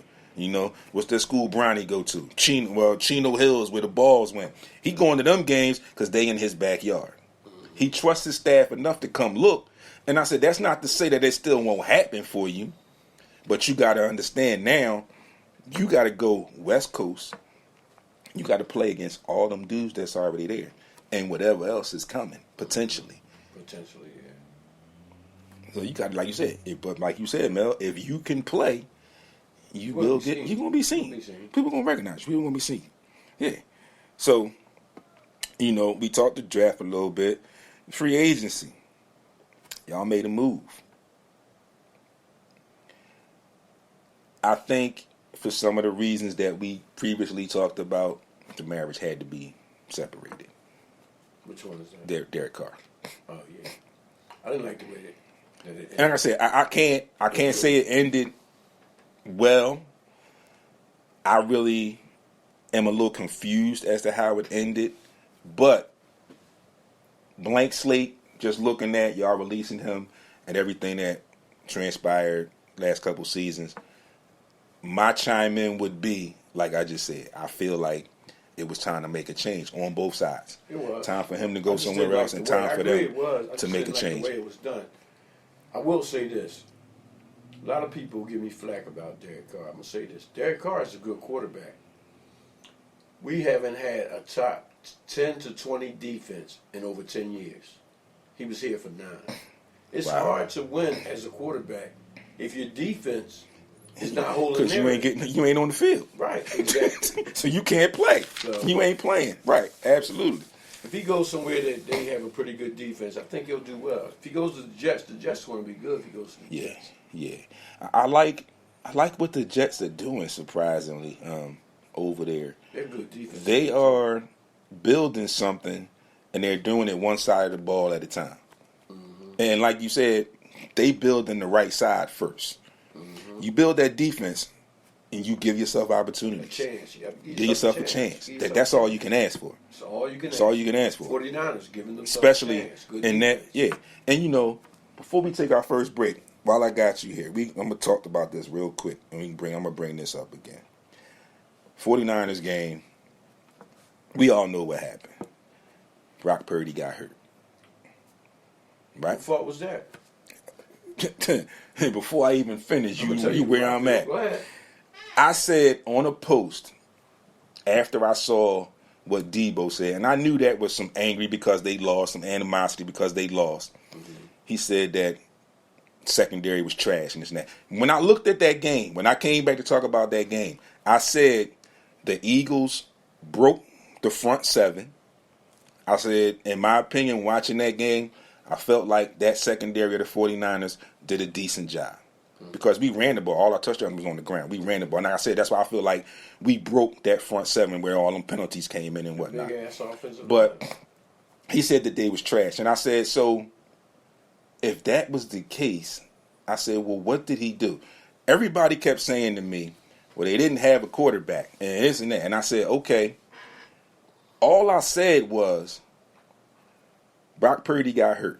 What's that school Brownie go to? Chino Hills where the balls went. He going to them games because they in his backyard. He trusts his staff enough to come look. And I said, that's not to say that it still won't happen for you. But you got to understand now, you got to go West Coast. You got to play against all them dudes that's already there. And whatever else is coming, potentially. Potentially, yeah. So you got, like you said, Mel, if you can play, you're going to be seen. People going to recognize you. People going to be seen. Yeah. So, we talked the draft a little bit. Free agency. Y'all made a move. I think for some of the reasons that we previously talked about, the marriage had to be separated. Which one is that? Derek Carr. Oh, yeah. I didn't like the way that it ended. And like I said, I can't say it ended well. I really am a little confused as to how it ended. But blank slate, just looking at y'all releasing him and everything that transpired last couple seasons, my chime in would be, like I just said, I feel like it was time to make a change on both sides. It was. Time for him to go somewhere else and time for them to make a change. The way it was done. I will say this. A lot of people give me flack about Derek Carr. I'm going to say this. Derek Carr is a good quarterback. We haven't had a top 10 to 20 defense in over 10 years. He was here for 9. It's hard to win as a quarterback if your defense is not holding. Because you ain't on the field. Right, exactly. So you can't play. So, you ain't playing. Right, absolutely. If he goes somewhere that they have a pretty good defense, I think he'll do well. If he goes to the Jets are going to be good if he goes to the Jets. Yeah. I like what the Jets are doing, surprisingly, over there. They're good defense. They are building something, and they're doing it one side of the ball at a time. Mm-hmm. And like you said, they building the right side first. Mm-hmm. You build that defense, and you give yourself opportunities. A chance. Give yourself a chance. That's all you can ask for. That's all you can That's all you can ask for. 49ers giving them especially a chance. Good in defense. that, yeah. And before we take our first break, while I got you here, I'm gonna talk about this real quick, and I'm gonna bring this up again. 49ers game. We all know what happened. Brock Purdy got hurt. Right? What fault was that? Before I even finish, you where I'm at. Go ahead. I said on a post after I saw what Debo said, and I knew that was some angry because they lost, some animosity because they lost. Mm-hmm. He said that secondary was trash and this and that. When I looked at that game, when I came back to talk about that game, I said the Eagles broke the front 7. I said, in my opinion, watching that game, I felt like that secondary of the 49ers did a decent job. Because we ran the ball. All our touchdowns was on the ground. We ran the ball. And like I said, that's why I feel like we broke that front 7 where all them penalties came in and whatnot. Big-ass offensive but line. He said that they was trash. And I said, so if that was the case, I said, well, what did he do? Everybody kept saying to me, well, they didn't have a quarterback and this and that. And I said, okay. All I said was Brock Purdy got hurt.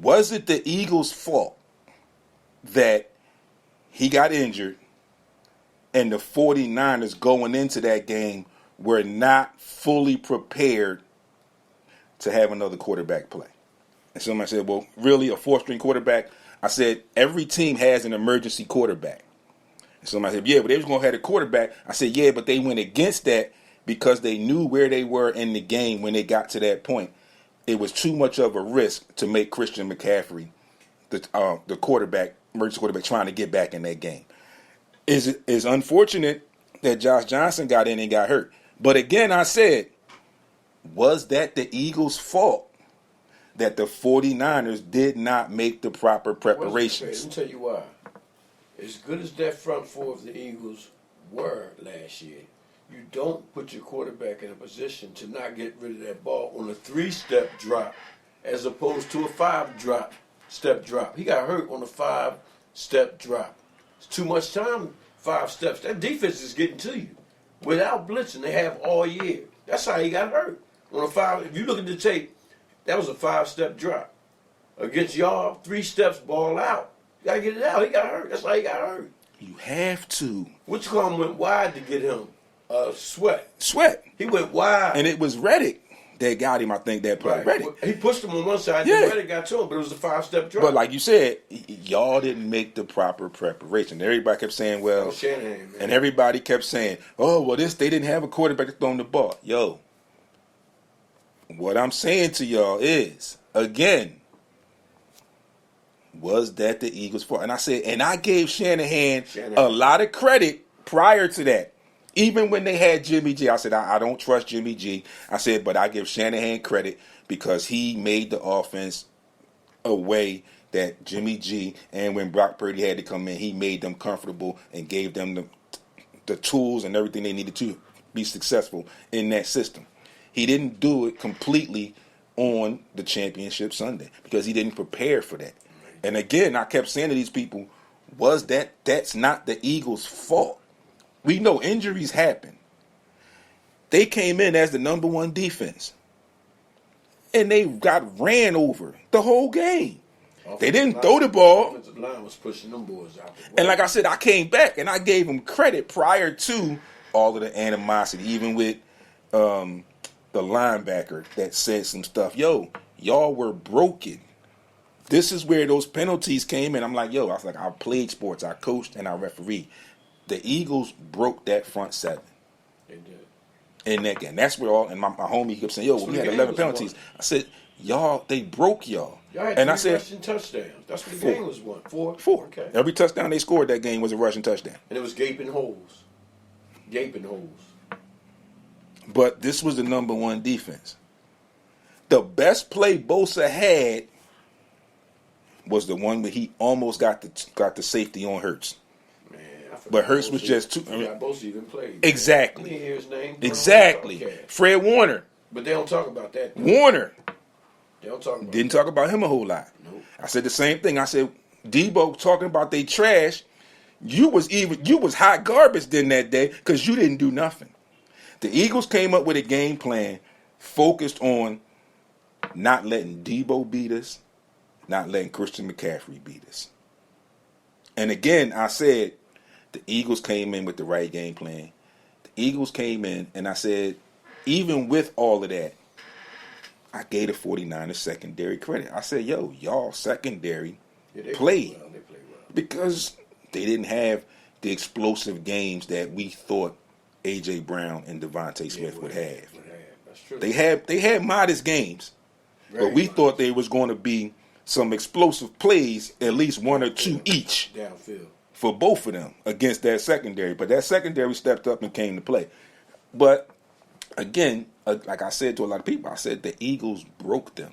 Was it the Eagles' fault that he got injured and the 49ers going into that game were not fully prepared to have another quarterback play? And somebody said, well, really, a fourth-string quarterback? I said, every team has an emergency quarterback. And somebody said, yeah, but they was going to have a quarterback. I said, yeah, but they went against that because they knew where they were in the game when they got to that point. It was too much of a risk to make Christian McCaffrey the quarterback, emergency quarterback, trying to get back in that game. It's unfortunate that Josh Johnson got in and got hurt. But again, I said, was that the Eagles' fault that the 49ers did not make the proper preparations? Let me tell you why. As good as that front four of the Eagles were last year, you don't put your quarterback in a position to not get rid of that ball on a 3-step drop as opposed to a 5-step drop. He got hurt on a 5-step drop. It's too much time, 5 steps. That defense is getting to you. Without blitzing, they have all year. That's how he got hurt. On a 5, if you look at the tape, that was a 5-step drop. Against y'all, 3 steps, ball out. You got to get it out. He got hurt. That's how he got hurt. You have to. Which one went wide to get him? Sweat. He went wide. And it was Reddick that got him, I think, that play. Right. Reddick. He pushed him on one side, Yeah. then Reddick got to him, but it was a 5-step drop. But like you said, y'all didn't make the proper preparation. Everybody kept saying, well, Shanahan, man. and everybody kept saying, oh, well, they didn't have a quarterback to throw him the ball. Yo, what I'm saying to y'all is, again, was that the Eagles' fault? And I said, and I gave Shanahan a lot of credit prior to that. Even when they had Jimmy G, I said, I don't trust Jimmy G. I said, but I give Shanahan credit because he made the offense a way that Jimmy G, and when Brock Purdy had to come in, he made them comfortable and gave them the tools and everything they needed to be successful in that system. He didn't do it completely on the championship Sunday because he didn't prepare for that. And again, I kept saying to these people, that's not the Eagles' fault. We know injuries happen. They came in as the number 1 defense. And they got ran over the whole game. They didn't throw the ball. Offensive line was pushing them boys out the way. And like I said, I came back and I gave them credit prior to all of the animosity, even with the linebacker that said some stuff. Yo, y'all were broken. This is where those penalties came in. I'm like, yo, I played sports, I coached, and I refereed. The Eagles broke that front 7. They did. In that game. That's where and my homie kept saying, yo, we had 11 penalties. I said, y'all, they broke y'all. Y'all had and 3 I said, rushing touchdowns. That's what the 4. game was won. 4? 4. Okay. Every touchdown they scored that game was a rushing touchdown. And it was gaping holes. Gaping holes. But this was the number 1 defense. The best play Bosa had was the one where he almost got the safety on Hurts. Man, but Hurts was just too. Bosa even played. Exactly. I didn't hear his name. Exactly. Fred Warner. But they don't talk about that. Warner. They don't talk about Didn't talk about him a whole lot. Nope. I said the same thing. I said, Debo talking about they trash. You was hot garbage then that day because you didn't do nothing. The Eagles came up with a game plan focused on not letting Debo beat us, not letting Christian McCaffrey beat us. And again, I said the Eagles came in with the right game plan. The Eagles came in, and I said, even with all of that, I gave the 49ers secondary credit. I said, yo, y'all secondary played well. They played well. because they didn't have the explosive games that we thought A.J. Brown and Devontae Smith would have. That's true. They had modest games, but we thought they was going to be some explosive plays, at least 1 or 2 each downfield for both of them against that secondary. But that secondary stepped up and came to play. But again, like I said to a lot of people, I said the Eagles broke them.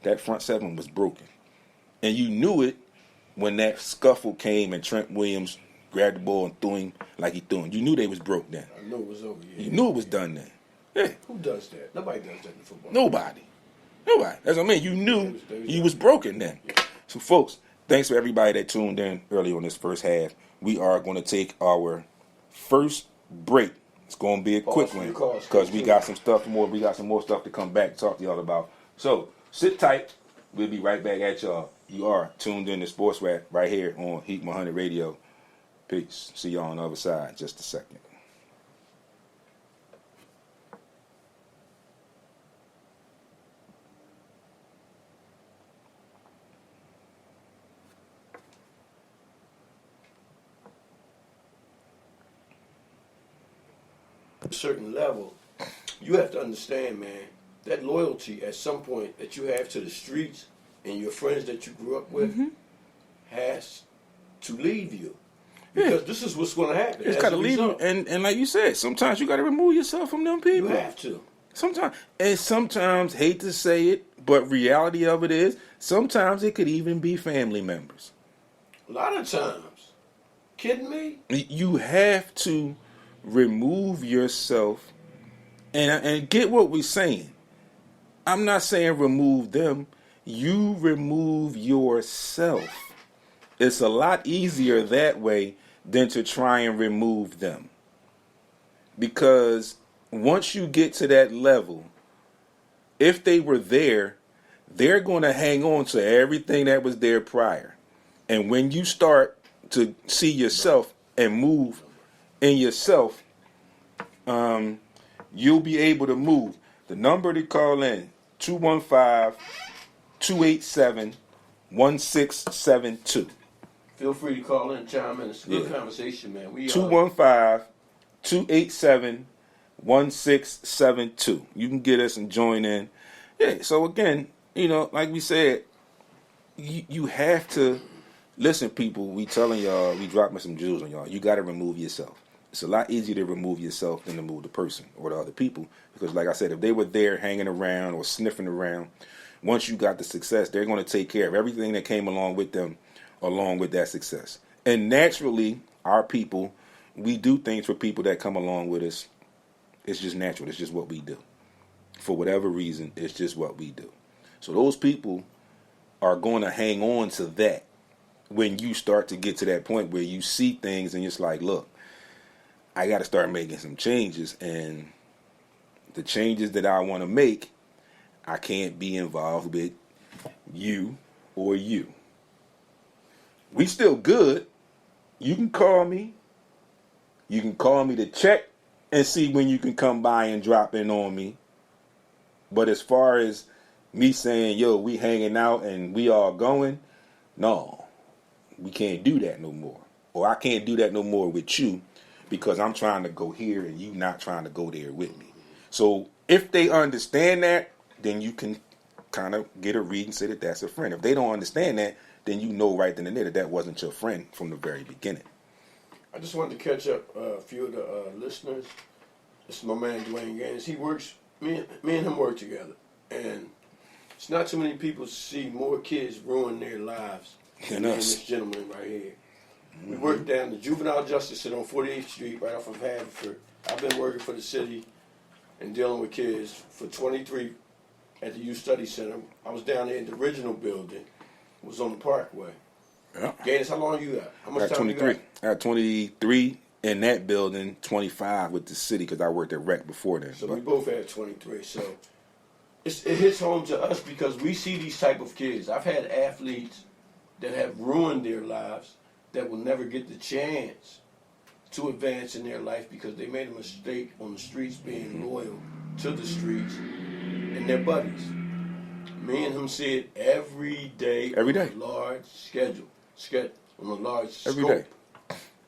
That front 7 was broken. And you knew it when that scuffle came and Trent Williams grabbed the ball and threw him like he threw him. You knew they was broke then. I knew it was over. Yeah. You knew it was done then. Yeah. Who does that? Nobody does that in football. Nobody. That's what I mean. You knew you was broken then. So, folks, thanks for everybody that tuned in early on this first half. We are going to take our first break. It's going to be a quick one because we got some stuff more. We got some more stuff to come back and talk to y'all about. So, sit tight. We'll be right back at y'all. You are tuned in to Sports Rap right here on Heat 100 Radio. Peace. See y'all on the other side. Just a second. A certain level, you have to understand, man, that loyalty at some point that you have to the streets and your friends that you grew up with has to leave you. Because this is what's going to happen. It's got to leave you. And like you said, sometimes you got to remove yourself from them people. You have to. Sometimes, hate to say it, but reality of it is, sometimes it could even be family members. A lot of times. Kidding me? You have to remove yourself and get what we're saying. I'm not saying remove them. You remove yourself. It's a lot easier that way than to try and remove them. Because once you get to that level, if they were there, they're going to hang on to everything that was there prior. And when you start to see yourself and move in yourself, you'll be able to move. The number to call in, 215-287-1672. Feel free to call in and chime in. It's a good conversation, man. 215-287-1672. You can get us and join in. Yeah, so again, like we said, you have to listen, people. We telling y'all, we dropping some jewels on y'all. You got to remove yourself. It's a lot easier to remove yourself than to move the person or the other people. Because like I said, if they were there hanging around or sniffing around, once you got the success, they're going to take care of everything that came along with them, along with that success. And naturally, our people, we do things for people that come along with us. It's just natural. It's just what we do. For whatever reason, it's just what we do. So those people are going to hang on to that when you start to get to that point where you see things and it's like, look, I got to start making some changes, and the changes that I want to make, I can't be involved with you or you. We still good. You can call me. You can call me to check and see when you can come by and drop in on me. But as far as me saying, yo, we hanging out and we all going, no, we can't do that no more. Or I can't do that no more with you, because I'm trying to go here and you not trying to go there with me. So if they understand that, then you can kind of get a read and say that that's a friend. If they don't understand that, then you know right then and there that wasn't your friend from the very beginning. I just wanted to catch up a few of the listeners. This is my man Dwayne Gaines. He works, me and him work together. And it's not too many people see more kids ruin their lives than this gentleman right here. We work down the Juvenile Justice Center on 48th Street, right off of Haverford. I've been working for the city and dealing with kids for 23 at the Youth Study Center. I was down there in the original building. It was on the Parkway. Yeah. Gaines, how long you got? How much time 23. you got? I got 23 in that building, 25 with the city because I worked at Rec before then. So we both had 23. So it hits home to us because we see these type of kids. I've had athletes that have ruined their lives that will never get the chance to advance in their life because they made a mistake on the streets being loyal to the streets and their buddies. Me and him see it every day. Every day. On a large schedule. On a large every scope. Day.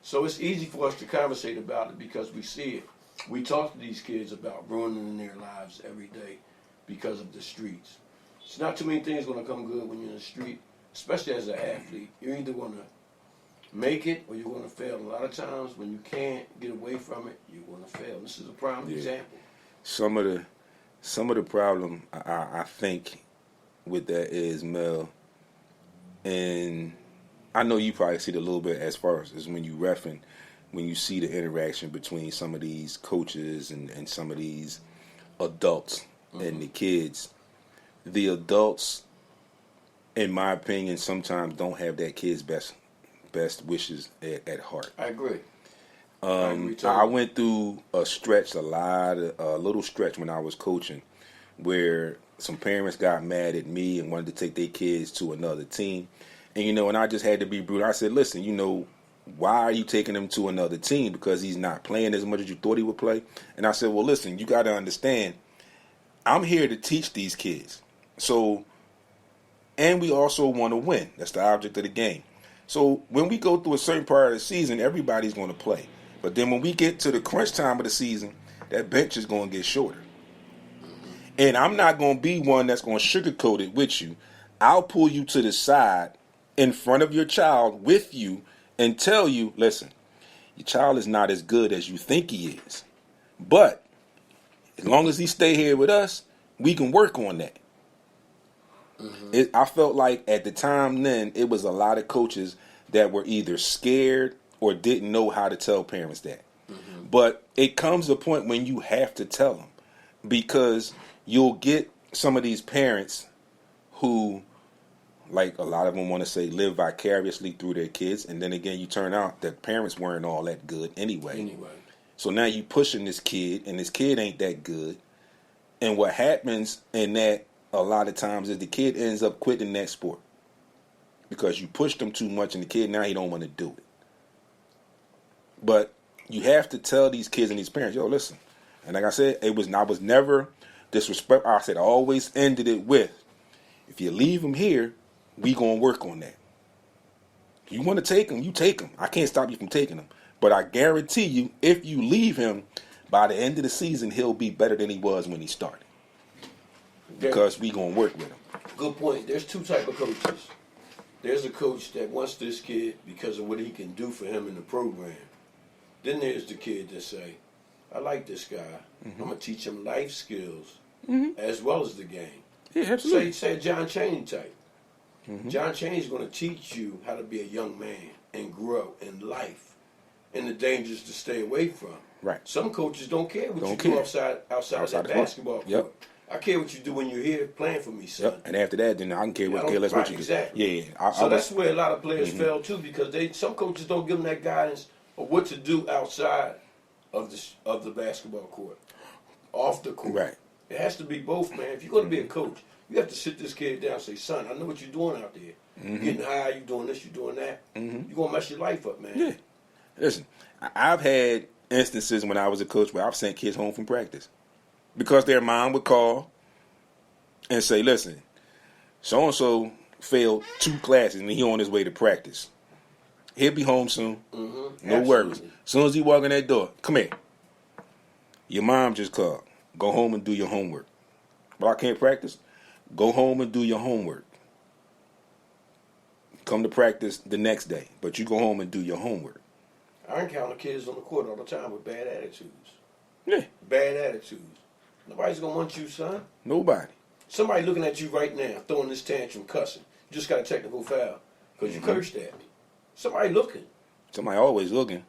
So it's easy for us to conversate about it because we see it. We talk to these kids about ruining their lives every day because of the streets. It's not too many things going to come good when you're in the street, especially as an athlete. You're either going to make it or you're going to fail. A lot of times when you can't get away from it, you're going to fail. This is a prime example. Some of the problem I think with that is, Mel, and I know you probably see it a little bit as far as when you reffing, when you see the interaction between some of these coaches and some of these adults and the kids. The adults, in my opinion, sometimes don't have that kid's best wishes at heart. I agree. I went through a little stretch when I was coaching, where some parents got mad at me and wanted to take their kids to another team. And, and I just had to be brutal. I said, listen, why are you taking him to another team? Because he's not playing as much as you thought he would play. And I said, well, listen, you got to understand, I'm here to teach these kids. So, and we also want to win. That's the object of the game. So when we go through a certain part of the season, everybody's going to play. But then when we get to the crunch time of the season, that bench is going to get shorter. And I'm not going to be one that's going to sugarcoat it with you. I'll pull you to the side in front of your child with you and tell you, listen, your child is not as good as you think he is. But as long as he stay here with us, we can work on that. I felt like at the time then, it was a lot of coaches that were either scared or didn't know how to tell parents that. But it comes to a point when you have to tell them, because you'll get some of these parents who, like a lot of them want to say, live vicariously through their kids. And then again, you turn out that parents weren't all that good anyway. So now you pushing this kid, and this kid ain't that good. And what happens in that a lot of times is the kid ends up quitting that sport because you pushed them too much, and the kid now he don't want to do it. But you have to tell these kids and these parents, yo, listen. And like I said, I was never disrespectful. I said I always ended it with, if you leave him here, we gonna work on that. You want to take him, you take him. I can't stop you from taking him. But I guarantee you, if you leave him, by the end of the season, he'll be better than he was when he started. Because we gonna work with him. Good point. There's two type of coaches. There's a coach that wants this kid because of what he can do for him in the program. Then there's the kid that say, I like this guy. I'm gonna teach him life skills as well as the game. Yeah, absolutely. Say a John Chaney type. John Chaney's gonna teach you how to be a young man and grow in life and the dangers to stay away from. Right. Some coaches don't care what you do outside that basketball court. Yep. I care what you do when you're here playing for me, son. Yep. And after that, then I can care what you exactly. do. Yeah. So that's where a lot of players fail too, because some coaches don't give them that guidance of what to do outside of the basketball court, off the court. Right. It has to be both, man. If you're going to be a coach, you have to sit this kid down and say, son, I know what you're doing out there. You're getting high, you're doing this, you're doing that. You're going to mess your life up, man. Yeah. Listen, I've had instances when I was a coach where I've sent kids home from practice because their mom would call and say, listen, so-and-so failed 2 classes and he on his way to practice. He'll be home soon. No worries. As soon as he walk in that door, come here. Your mom just called. Go home and do your homework. Well, I can't practice. Go home and do your homework. Come to practice the next day, but you go home and do your homework. I encounter kids on the court all the time with bad attitudes. Yeah. Bad attitudes. Nobody's going to want you, son. Nobody. Somebody looking at you right now, throwing this tantrum, cussing. You just got a technical foul because you cursed at me. Somebody looking. Somebody always looking.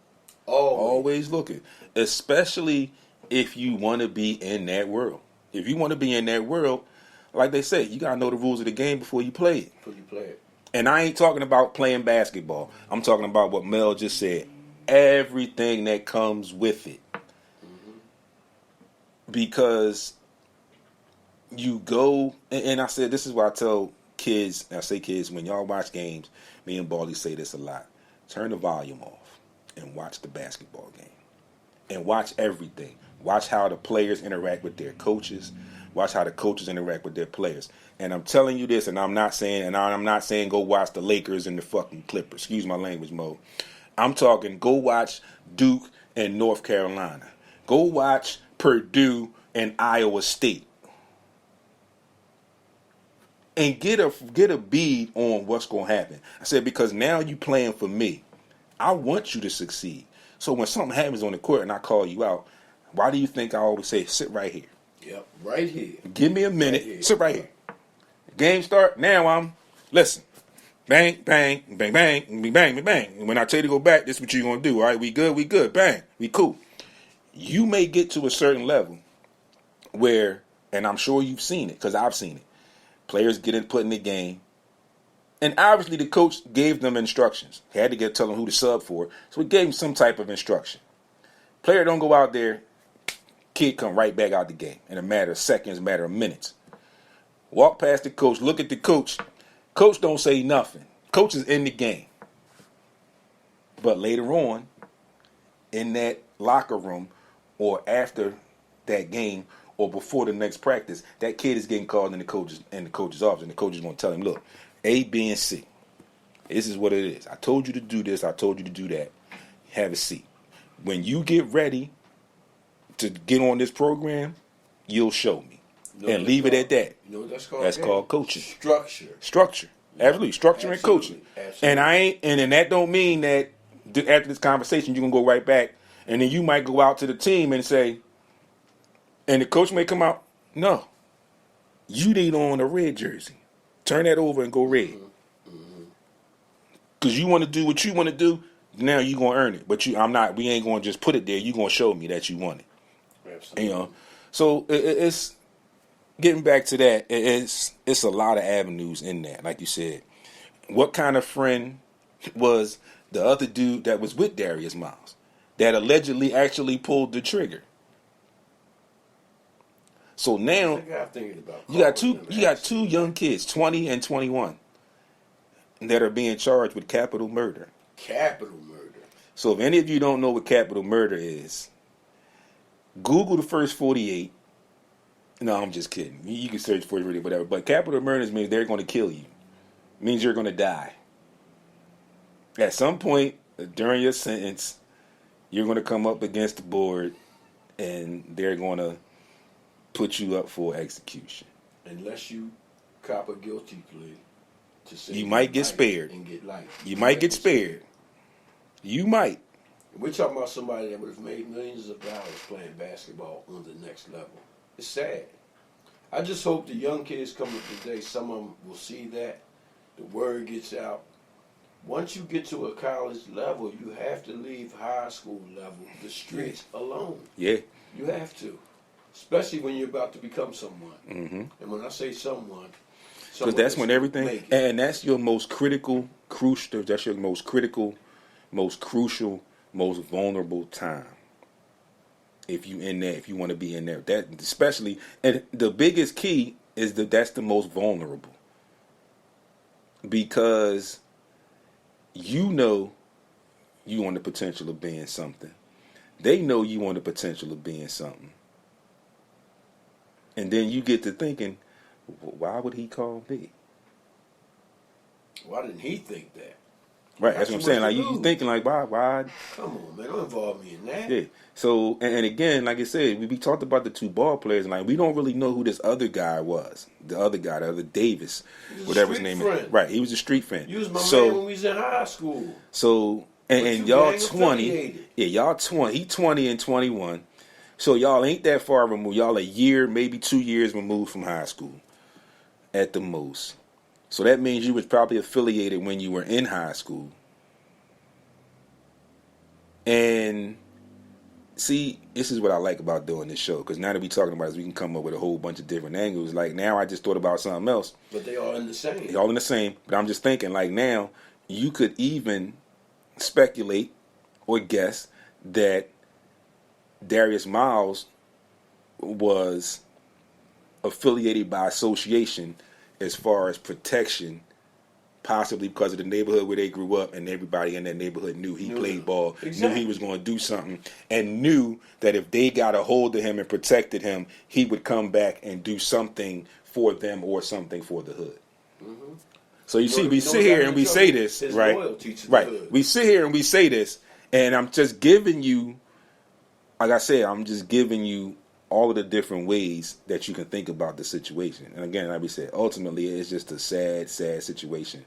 Always looking. Especially if you want to be in that world. If you want to be in that world, like they say, you got to know the rules of the game before you play it. And I ain't talking about playing basketball. I'm talking about what Mel just said. Everything that comes with it. Because you go, and I said, this is why I tell kids, I say kids, when y'all watch games, me and Baldy say this a lot. Turn the volume off and watch the basketball game. And watch everything. Watch how the players interact with their coaches. Watch how the coaches interact with their players. And I'm telling you this, and I'm not saying go watch the Lakers and the fucking Clippers. Excuse my language, Mo. I'm talking go watch Duke and North Carolina. Go watch Purdue and Iowa State. And get a bead on what's going to happen. I said, because now you playing for me. I want you to succeed. So when something happens on the court and I call you out, why do you think I always say, sit right here? Yep, right here. Give me a minute. Sit right here. Game start. Now listen. Bang, bang, bang, bang, bang, bang, bang. And when I tell you to go back, this is what you're going to do. All right, we good. Bang, we cool. You may get to a certain level where, and I'm sure you've seen it because I've seen it, players get put in the game, and obviously the coach gave them instructions. He had to tell them who to sub for, so he gave them some type of instruction. Player don't go out there kid come right back out the game in a matter of seconds, a matter of minutes. Walk past the coach, look at the coach. Coach don't say nothing. Coach is in the game. But later on, in that locker room or after that game or before the next practice, that kid is getting called in the coach's office, and the coach is going to tell him, look, A, B, and C. This is what it is. I told you to do this. I told you to do that. Have a seat. When you get ready to get on this program, you'll show me. And leave it at that. You know what that's called? That's called coaching. Structure. Absolutely. Structure and coaching. Absolutely. And that don't mean that after this conversation you're going to go right back and then you might go out to the team and say, and the coach may come out, no, you need on a red jersey. Turn that over and go red. Because you want to do what you want to do, now you're going to earn it. But we ain't going to just put it there. You're going to show me that you want it. Absolutely. You know, so it's getting back to that. It's a lot of avenues in that. Like you said, what kind of friend was the other dude that was with Darius Miles that allegedly actually pulled the trigger? So now you got two young kids, 20 and 21, that are being charged with capital murder. Capital murder. So if any of you don't know what capital murder is, Google the first 48. No, I'm just kidding. You can search for it, really, whatever. But capital murder means they're going to kill you. It means you're going to die. At some point during your sentence, you're going to come up against the board, and they're going to put you up for execution. Unless you cop a guilty plea to say you might get spared. And get life. You might get spared. You might. We're talking about somebody that would have made millions of dollars playing basketball on the next level. It's sad. I just hope the young kids coming up today, some of them will see that. The word gets out. Once you get to a college level, you have to leave high school level, the streets alone. Yeah. You have to. Especially when you're about to become someone. Mm-hmm. And when I say someone, because that's when everything, and that's your most crucial, that's your most critical, most crucial, most vulnerable time. If you in there, if you want to be in there, that especially, and the biggest key is that's the most vulnerable, because you know you on the potential of being something. They know you on the potential of being something. And then you get to thinking, why would he call me? Why didn't he think that? Right, that's what I'm saying. Like you thinking, like, why? Come on, man, don't involve me in that. Yeah. So, and again, like I said, we talked about the two ball players, and like we don't really know who this other guy was. The other Davis, whatever his name is. Right, he was a street fan. He was my man when we was in high school. So, and y'all 20, yeah, y'all 20. He 20 and 21. So y'all ain't that far removed. Y'all a year, maybe 2 years removed from high school, at the most. So that means you was probably affiliated when you were in high school. And see, this is what I like about doing this show, because now that we talking about this, we can come up with a whole bunch of different angles. Like now I just thought about something else. But they all in the same. They all in the same. But I'm just thinking, like now, you could even speculate or guess that Darius Miles was affiliated by association as far as protection, possibly because of the neighborhood where they grew up, and everybody in that neighborhood knew he played ball, knew he was going to do something, and knew that if they got a hold of him and protected him, he would come back and do something for them or something for the hood. Mm-hmm. So you see, we sit here and we say this, right? Right. We sit here and we say this, and I'm just giving you, like I said, I'm just giving you all of the different ways that you can think about the situation. And again, like we said, ultimately it's just a sad, sad situation,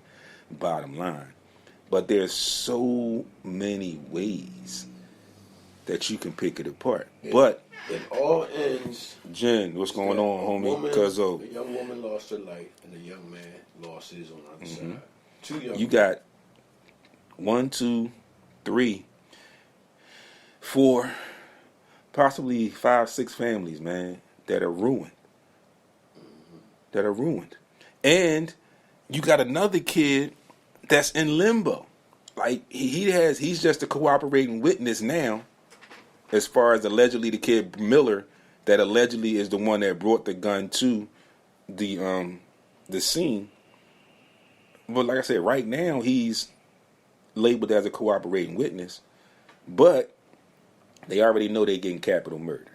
bottom line. But there's so many ways that you can pick it apart. But it all ends. Jen, what's going on, homie? A young woman lost her life, and a young man lost his on the other side. Two young You got 1, 2, 3, 4, possibly 5, 6 families, man, that are ruined. That are ruined. And you got another kid that's in limbo. Like he's just a cooperating witness now, as far as allegedly the kid Miller that allegedly is the one that brought the gun to the scene. But like I said, right now he's labeled as a cooperating witness, but they already know they're getting capital murder.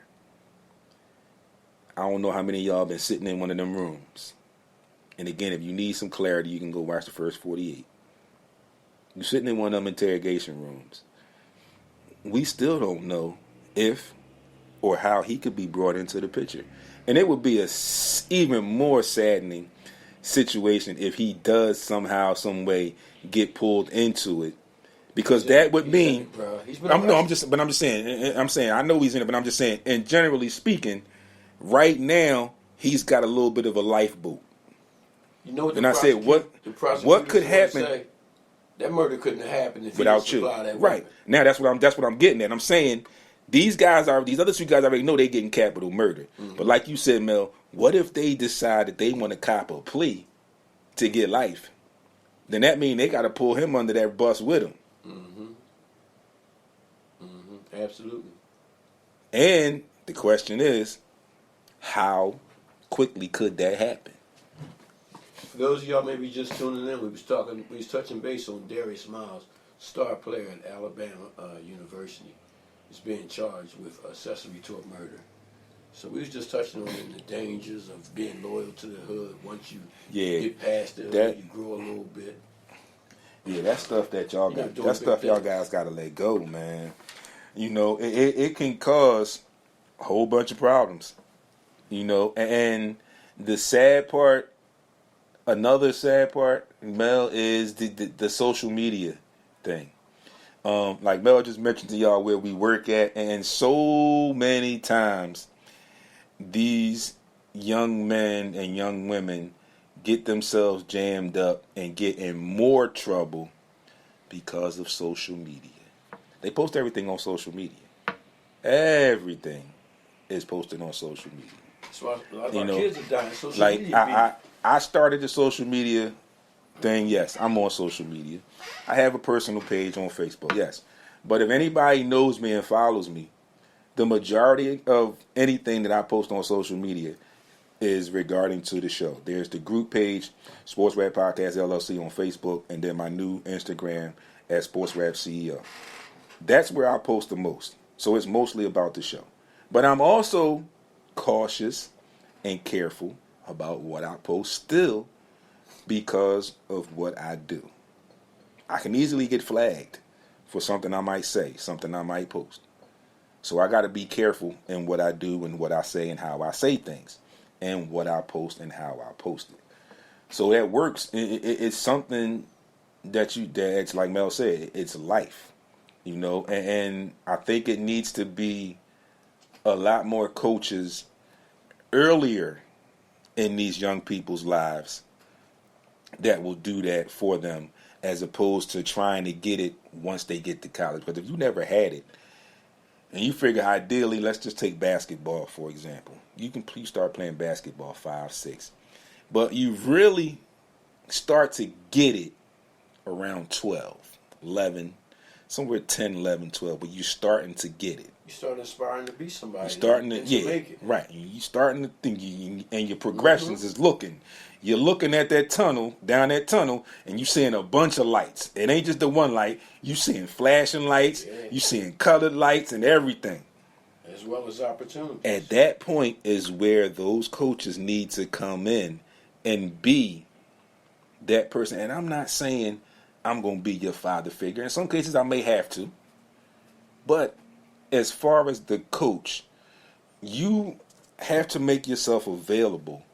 I don't know how many of y'all been sitting in one of them rooms. And again, if you need some clarity, you can go watch the first 48. You're sitting in one of them interrogation rooms. We still don't know if or how he could be brought into the picture. And it would be a even more saddening situation if he does somehow, some way get pulled into it. Because that would mean, I'm just saying, I know he's in it, but I'm just saying, and generally speaking, right now, he's got a little bit of a lifeboat. You know what? And I said, what could happen? Say, that murder couldn't have happened if without you. Right now, that's what I'm getting at. I'm saying these other two guys already know they're getting capital murder. Mm-hmm. But like you said, Mel, what if they decide that they want to cop a plea to get life? Then that means they got to pull him under that bus with him. Mm-hmm. Mm-hmm. Absolutely. And the question is, how quickly could that happen? For those of y'all maybe just tuning in, we was touching base on Darius Miles, star player at Alabama University, is being charged with accessory to a murder. So we was just touching on the dangers of being loyal to the hood. Once you get past the hood, you grow a little bit. Yeah, that stuff that y'all got. That stuff y'all guys got to let go, man. You know, it can cause a whole bunch of problems. You know, and the sad part, another sad part, Mel, is the social media thing. Like Mel just mentioned to y'all where we work at, and so many times these young men and young women get themselves jammed up and get in more trouble because of social media. They post everything on social media. Everything is posted on social media. That's why a lot of our kids are dying. Social media. I started the social media thing. Yes, I'm on social media. I have a personal page on Facebook. Yes, but if anybody knows me and follows me, the majority of anything that I post on social media is regarding to the show. There's the group page, SportsRap Podcast LLC on Facebook, and then my new Instagram at SportsRap CEO. That's where I post the most. So it's mostly about the show. But I'm also cautious and careful about what I post still because of what I do. I can easily get flagged for something I might say, something I might post. So I got to be careful in what I do and what I say and how I say things and what I post and how I post it. So that works. It's something that's like Mel said, it's life, you know, and I think it needs to be a lot more coaches earlier in these young people's lives that will do that for them as opposed to trying to get it once they get to college. But if you never had it, and you figure ideally, let's just take basketball, for example. You start playing basketball 5, 6. But you really start to get it around 12, 11, somewhere 10, 11, 12. But you're starting to get it. You start aspiring to be somebody. You're starting to make it. Right. You're starting to think, and your progressions is looking. You're looking at that tunnel, down that tunnel, and you're seeing a bunch of lights. It ain't just the one light. You're seeing flashing lights. Yeah. You're seeing colored lights and everything. As well as opportunities. At that point is where those coaches need to come in and be that person. And I'm not saying I'm going to be your father figure. In some cases, I may have to. But as far as the coach, you have to make yourself available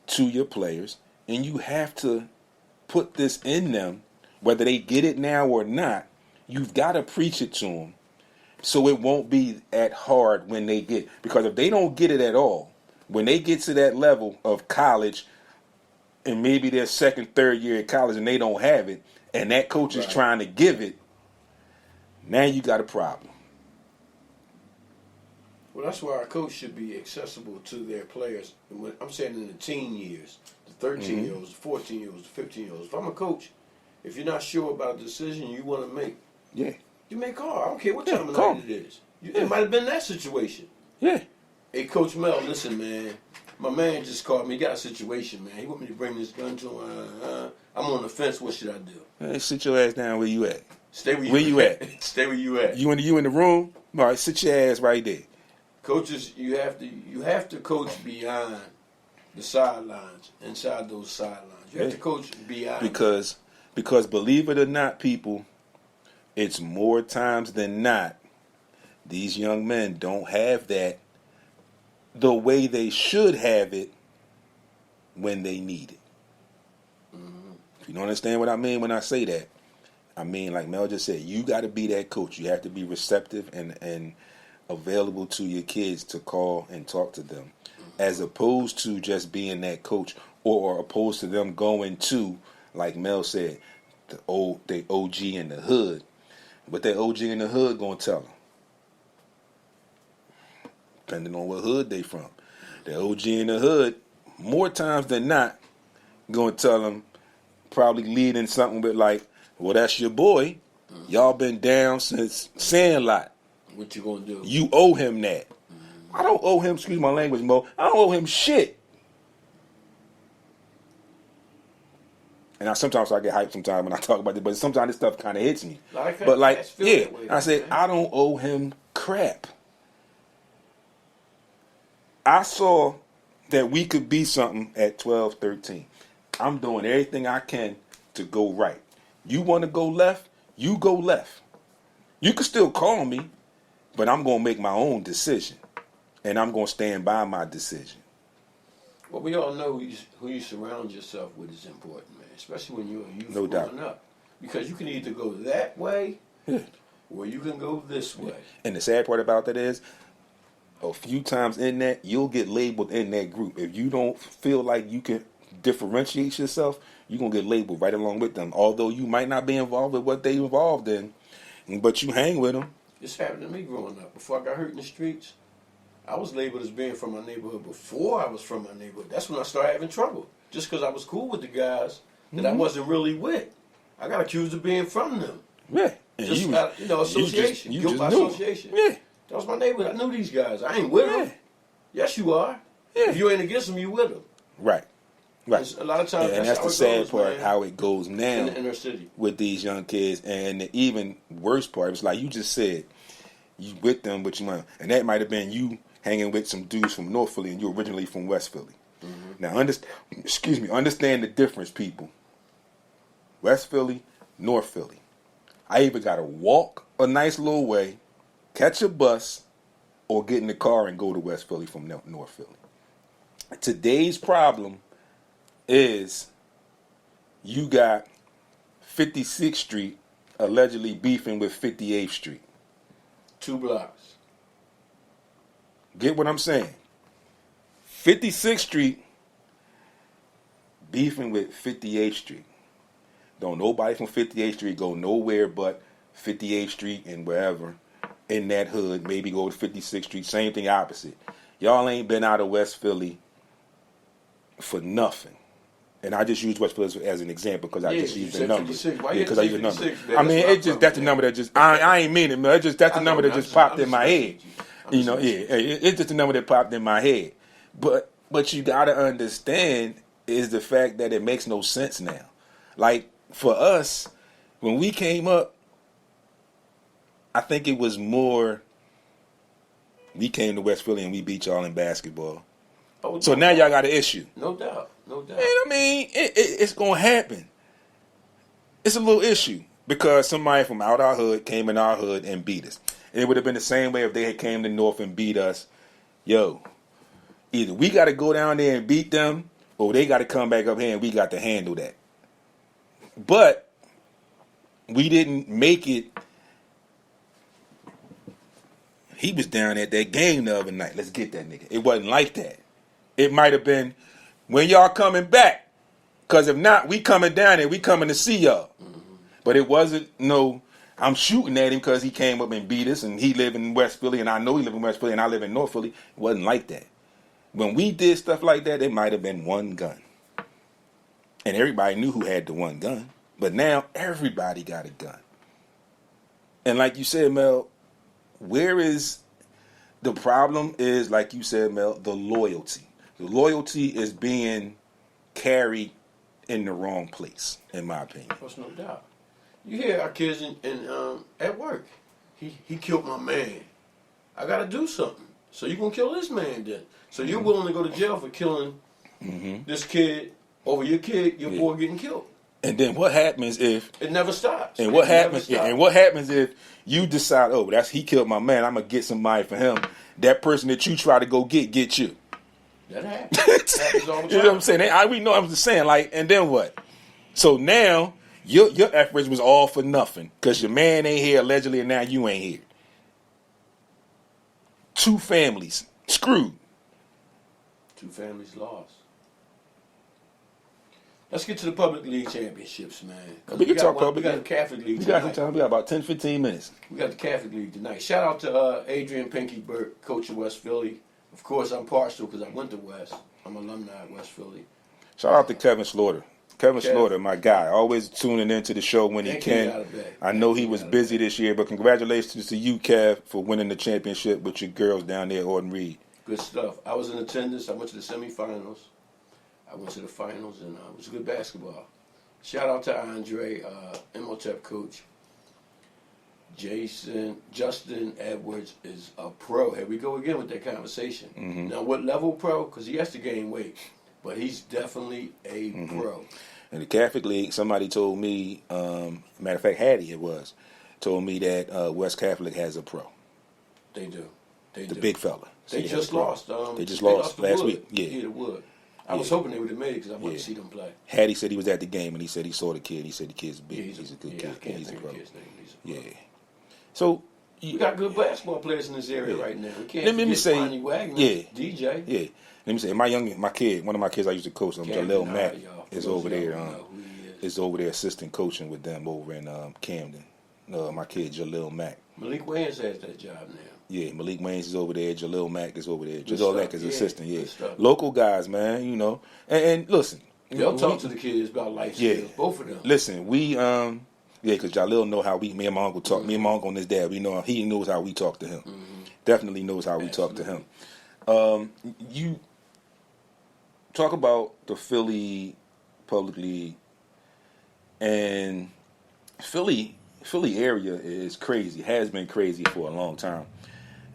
to your players, and you have to put this in them, whether they get it now or not. You've got to preach it to them so it won't be at hard when they get, because if they don't get it at all, when they get to that level of college and maybe their second, third year at college and they don't have it, and that coach is trying to give it, now you got a problem. Well, that's why our coach should be accessible to their players. I'm saying in the teen years, the 13-year-olds, the 14-year-olds, the 15-year-olds. If I'm a coach, if you're not sure about a decision you want to make, you may call. I don't care what time of night it is. It might have been that situation. Yeah. Hey, Coach Mel, listen, man. My man just called me. He got a situation, man. He want me to bring this gun to him. I'm on the fence. What should I do? Hey, sit your ass down where you at. Stay where you at. Stay where you at. You in the room? All right, sit your ass right there. Coaches, you have to coach beyond the sidelines, inside those sidelines. You have to coach beyond. Because believe it or not, people, it's more times than not, these young men don't have that the way they should have it when they need it. Mm-hmm. If you don't understand what I mean when I say that, I mean, like Mel just said, you got to be that coach. You have to be receptive and available to your kids to call and talk to them, as opposed to just being that coach, or opposed to them going to, like Mel said, the OG in the hood. What that OG in the hood gonna tell them? Depending on what hood they from. The OG in the hood, more times than not, gonna tell them, probably leading something with like, well, that's your boy. Y'all been down since Sandlot. What you gonna do? You owe him that. I don't owe him, excuse my language, Mo. I don't owe him shit. And sometimes I get hyped sometimes when I talk about it, but sometimes this stuff kind of hits me. But like, yeah, I said, I don't owe him crap. I saw that we could be something at 12, 13. I'm doing everything I can to go right. You want to go left, you go left. You can still call me, but I'm going to make my own decision. And I'm going to stand by my decision. Well, we all know who you surround yourself with is important, man. Especially when you're a youth growing up. Because you can either go that way, or you can go this way. And the sad part about that is, a few times in that, you'll get labeled in that group. If you don't feel like you can differentiate yourself, you're going to get labeled right along with them. Although you might not be involved with what they involved in, but you hang with them. This happened to me growing up. Before I got hurt in the streets, I was labeled as being from my neighborhood before I was from my neighborhood. That's when I started having trouble. Just because I was cool with the guys that I wasn't really with. I got accused of being from them. Yeah. Just association. You Guilt by association. Yeah. That was my neighborhood. I knew these guys. I ain't with them. Yes, you are. Yeah. If you ain't against them, you with them. Right. Right. A lot of times, and that's the sad part, man, how it goes now in the inner city with these young kids. And the even worse part, it's like you just said, you with them, but you might, and that might have been you hanging with some dudes from North Philly, and you're originally from West Philly. Mm-hmm. Now, understand the difference, people. West Philly, North Philly. I either got to walk a nice little way, catch a bus, or get in the car and go to West Philly from North Philly. Today's problem is you got 56th Street allegedly beefing with 58th Street. 2 blocks. Get what I'm saying? 56th Street beefing with 58th Street. Don't nobody from 58th Street go nowhere but 58th Street and wherever in that hood. Maybe go to 56th Street. Same thing opposite. Y'all ain't been out of West Philly for nothing. And I just use West Philly as an example because I just use the number. Because I use the number. I mean, it just that's the number that just I ain't mean it, man. That's the number that just popped in my head. You know, yeah, it's just the number that popped in my head. But you gotta understand is the fact that it makes no sense now. Like for us, when we came up, I think it was more. We came to West Philly and we beat y'all in basketball. Oh, so now y'all got an issue. No doubt. And I mean, it's gonna happen. It's a little issue because somebody from out our hood came in our hood and beat us. And it would have been the same way if they had came to North and beat us. Yo, either we got to go down there and beat them, or they got to come back up here and we got to handle that. But we didn't make it. He was down at that game the other night. Let's get that nigga. It wasn't like that. It might have been, when y'all coming back? Because if not, we coming down there. We coming to see y'all. Mm-hmm. But it wasn't I'm shooting at him because he came up and beat us and he live in West Philly and I know he live in West Philly and I live in North Philly. It wasn't like that. When we did stuff like that, it might have been one gun. And everybody knew who had the one gun. But now everybody got a gun. And like you said, Mel, where is The problem is, like you said, Mel, the loyalty. The loyalty is being carried in the wrong place, in my opinion. There's no doubt. You hear our kids at work. He killed my man. I got to do something. So you're going to kill this man then. So you're willing to go to jail for killing this kid over your boy getting killed. And then what happens if it never stops? And what happens? And what happens if you decide, oh, he killed my man. I'm gonna get somebody for him. That person that you try to go get you. That happens. Happens all the time. You know what I'm saying? We know. I'm just saying, like, and then what? So now your efforts was all for nothing because your man ain't here allegedly, and now you ain't here. 2 families screwed. 2 families lost. Let's get to the public league championships, man. We can talk public. We got the Catholic League We tonight. got some time. We got about 10, 15 minutes. We got the Catholic League tonight. Shout out to Adrian Pinky Burke, coach of West Philly. Of course, I'm partial because I went to West. I'm alumni at West Philly. Shout out to Kevin Slaughter. Kevin Slaughter, my guy, always tuning into the show when he can. I know he was busy this year, but congratulations to you, Kev, for winning the championship with your girls down there at Orton Reed. Good stuff. I was in attendance. I went to the semifinals. I went to the finals, and it was good basketball. Shout out to Andre, Imhotep coach. Justin Edwards is a pro. Here we go again with that conversation. Now, what level pro? Because he has to gain weight, but he's definitely a pro. In the Catholic League, somebody told me, matter of fact, Hattie told me that West Catholic has a pro. They do. The big fella. They just lost. They just lost last week. Yeah, the Wood. I was hoping they would have made it because I wanted to see them play. Hattie said he was at the game and he said he saw the kid. He said the kid's big. Yeah, he's a good kid. I can't He's a think pro. of the kid's name. Yeah. So we got good basketball players in this area right now. We can't let me say, Ronnie Wagner, DJ. Yeah. Let me say, one of my kids I used to coach, Jalil Mack, is over there. Is over there assistant coaching with them over in Camden. My kid Jalil Mack. Malik Wayans has that job now. Yeah, Malik Wayans is over there. Jalil Mack is over there. Jalil Mack is assistant. Yeah, local guys, man. You know, and listen, they'll talk to the kids about life skills. Both of them. Listen, because Jalil know how me and my uncle talk. Me and my uncle and his dad, we know he knows how we talk to him. Definitely knows how we talk to him. You talk about the Philly Public League, and Philly area is crazy. Has been crazy for a long time,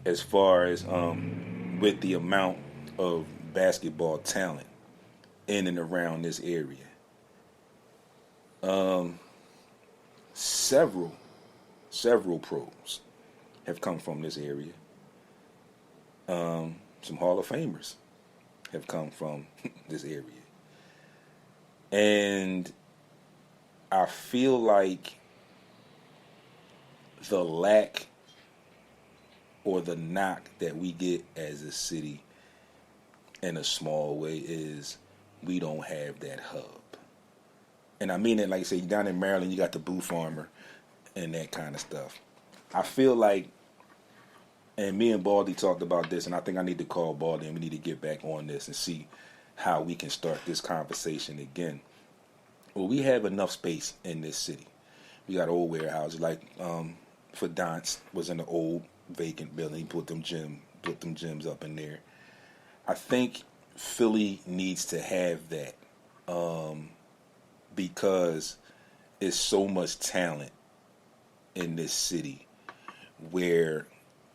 as far as with the amount of basketball talent in and around this area. Several pros have come from this area. Some Hall of Famers have come from this area. And I feel like the lack or the knock that we get as a city in a small way is we don't have that hub. And I mean it, like I say, down in Maryland, you got the Boo Farmer and that kind of stuff. I feel like, and me and Baldy talked about this, and I think I need to call Baldy and we need to get back on this and see how we can start this conversation again. Well, we have enough space in this city. We got old warehouses like for Don'ts was in the old vacant building. He put them gyms up in there. I think Philly needs to have that because it's so much talent in this city where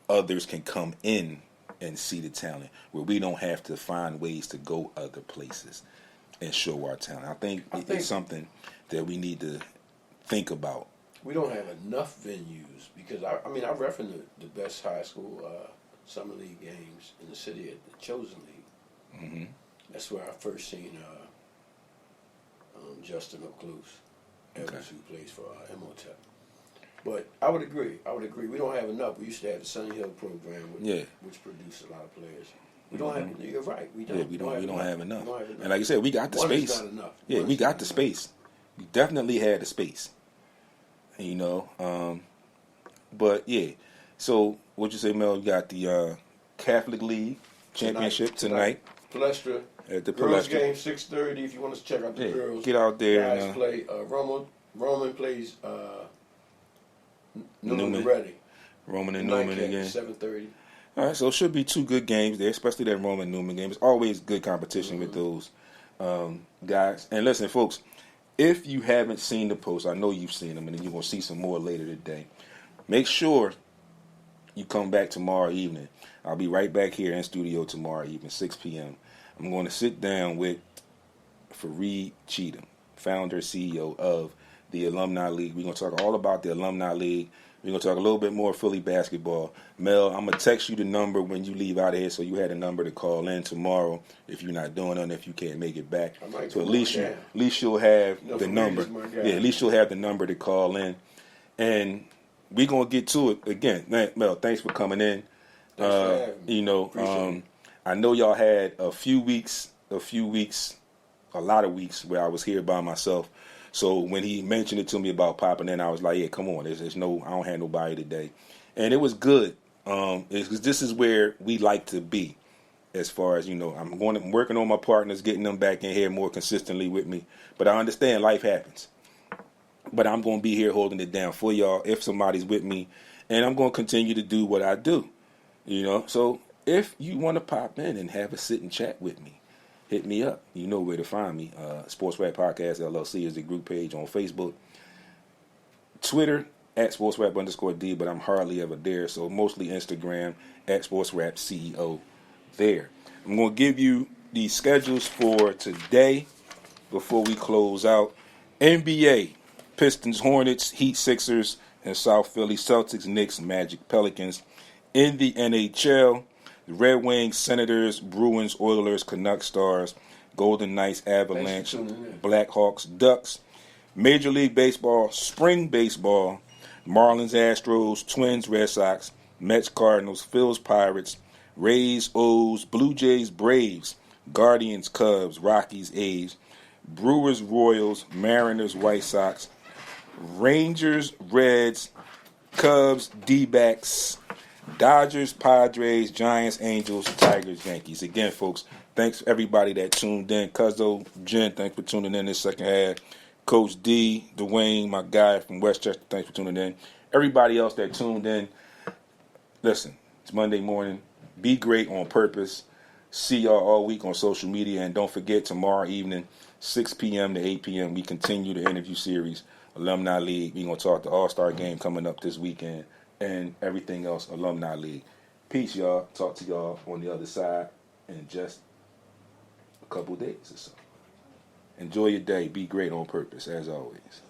others can come in and see the talent, where we don't have to find ways to go other places and show our talent. I think it's something that we need to think about. We don't have enough venues because I referenced the best high school summer league games in the city at the Chosen League. Mm-hmm. That's where I first seen Justin up close, Evans, who plays for Imhotep. But I would agree. We don't have enough. We used to have the Sunny Hill program, which produced a lot of players. We don't have. You're right. We don't. Yeah, we don't have enough. We don't have enough. And like I said, we got the space. Not enough. Yeah, we got the space. We definitely had the space. You know, but yeah. So what you say, Mel? You got the Catholic League championship tonight. Palestra. At the girls Palestra. Game 6:30. If you want to check out the girls, get out there. Guys play. Roman plays Newman. Ready. Roman and Newman again. 7:30. All right, so it should be two good games there, especially that Roman Newman game. It's always good competition with those guys. And listen, folks, if you haven't seen the post, I know you've seen them, and then you're going to see some more later today. Make sure you come back tomorrow evening. I'll be right back here in studio tomorrow evening, 6 p.m. I'm going to sit down with Fareed Cheatham, founder, CEO of the Alumni League. We're going to talk all about the Alumni League. We're going to talk a little bit more Philly basketball. Mel, I'm going to text you the number when you leave out of here so you had a number to call in tomorrow if you're not doing it, if you can't make it back. So at least you'll have the number. Yeah, at least you'll have the number to call in. And we're going to get to it again. Mel, thanks for coming in. I know y'all had a lot of weeks where I was here by myself. So when he mentioned it to me about popping in, I was like, yeah, come on. There's no, I don't have nobody today. And it was good. This is where we like to be as far as, I'm working on my partners, getting them back in here more consistently with me. But I understand life happens. But I'm going to be here holding it down for y'all if somebody's with me. And I'm going to continue to do what I do. So if you want to pop in and have a sit and chat with me, hit me up. You know where to find me. SportsRap Podcast LLC is the group page on Facebook. Twitter at SportsRap_D, but I'm hardly ever there. So mostly Instagram at SportsRap CEO there. I'm going to give you the schedules for today before we close out. NBA, Pistons, Hornets, Heat, Sixers, and South Philly, Celtics, Knicks, Magic, Pelicans. In the NHL, the Red Wings, Senators, Bruins, Oilers, Canucks, Stars, Golden Knights, Avalanche, Blackhawks, Ducks. Major League Baseball, Spring Baseball, Marlins, Astros, Twins, Red Sox, Mets, Cardinals, Phils, Pirates, Rays, O's, Blue Jays, Braves, Guardians, Cubs, Rockies, A's, Brewers, Royals, Mariners, White Sox, Rangers, Reds, Cubs, D-backs, Dodgers, Padres, Giants, Angels, Tigers, Yankees. Again, folks, thanks everybody that tuned in. Cuzzo, Jen, thanks for tuning in this second half. Coach D, Dwayne, my guy from Westchester, thanks for tuning in. Everybody else that tuned in, listen, it's Monday morning. Be great on purpose. See y'all all week on social media. And don't forget, tomorrow evening, 6 p.m. to 8 p.m., we continue the interview series, Alumni League. We're going to talk the All-Star game coming up this weekend and everything else, Alumni League. Peace, y'all. Talk to y'all on the other side in just a couple days or so. Enjoy your day. Be great on purpose, as always.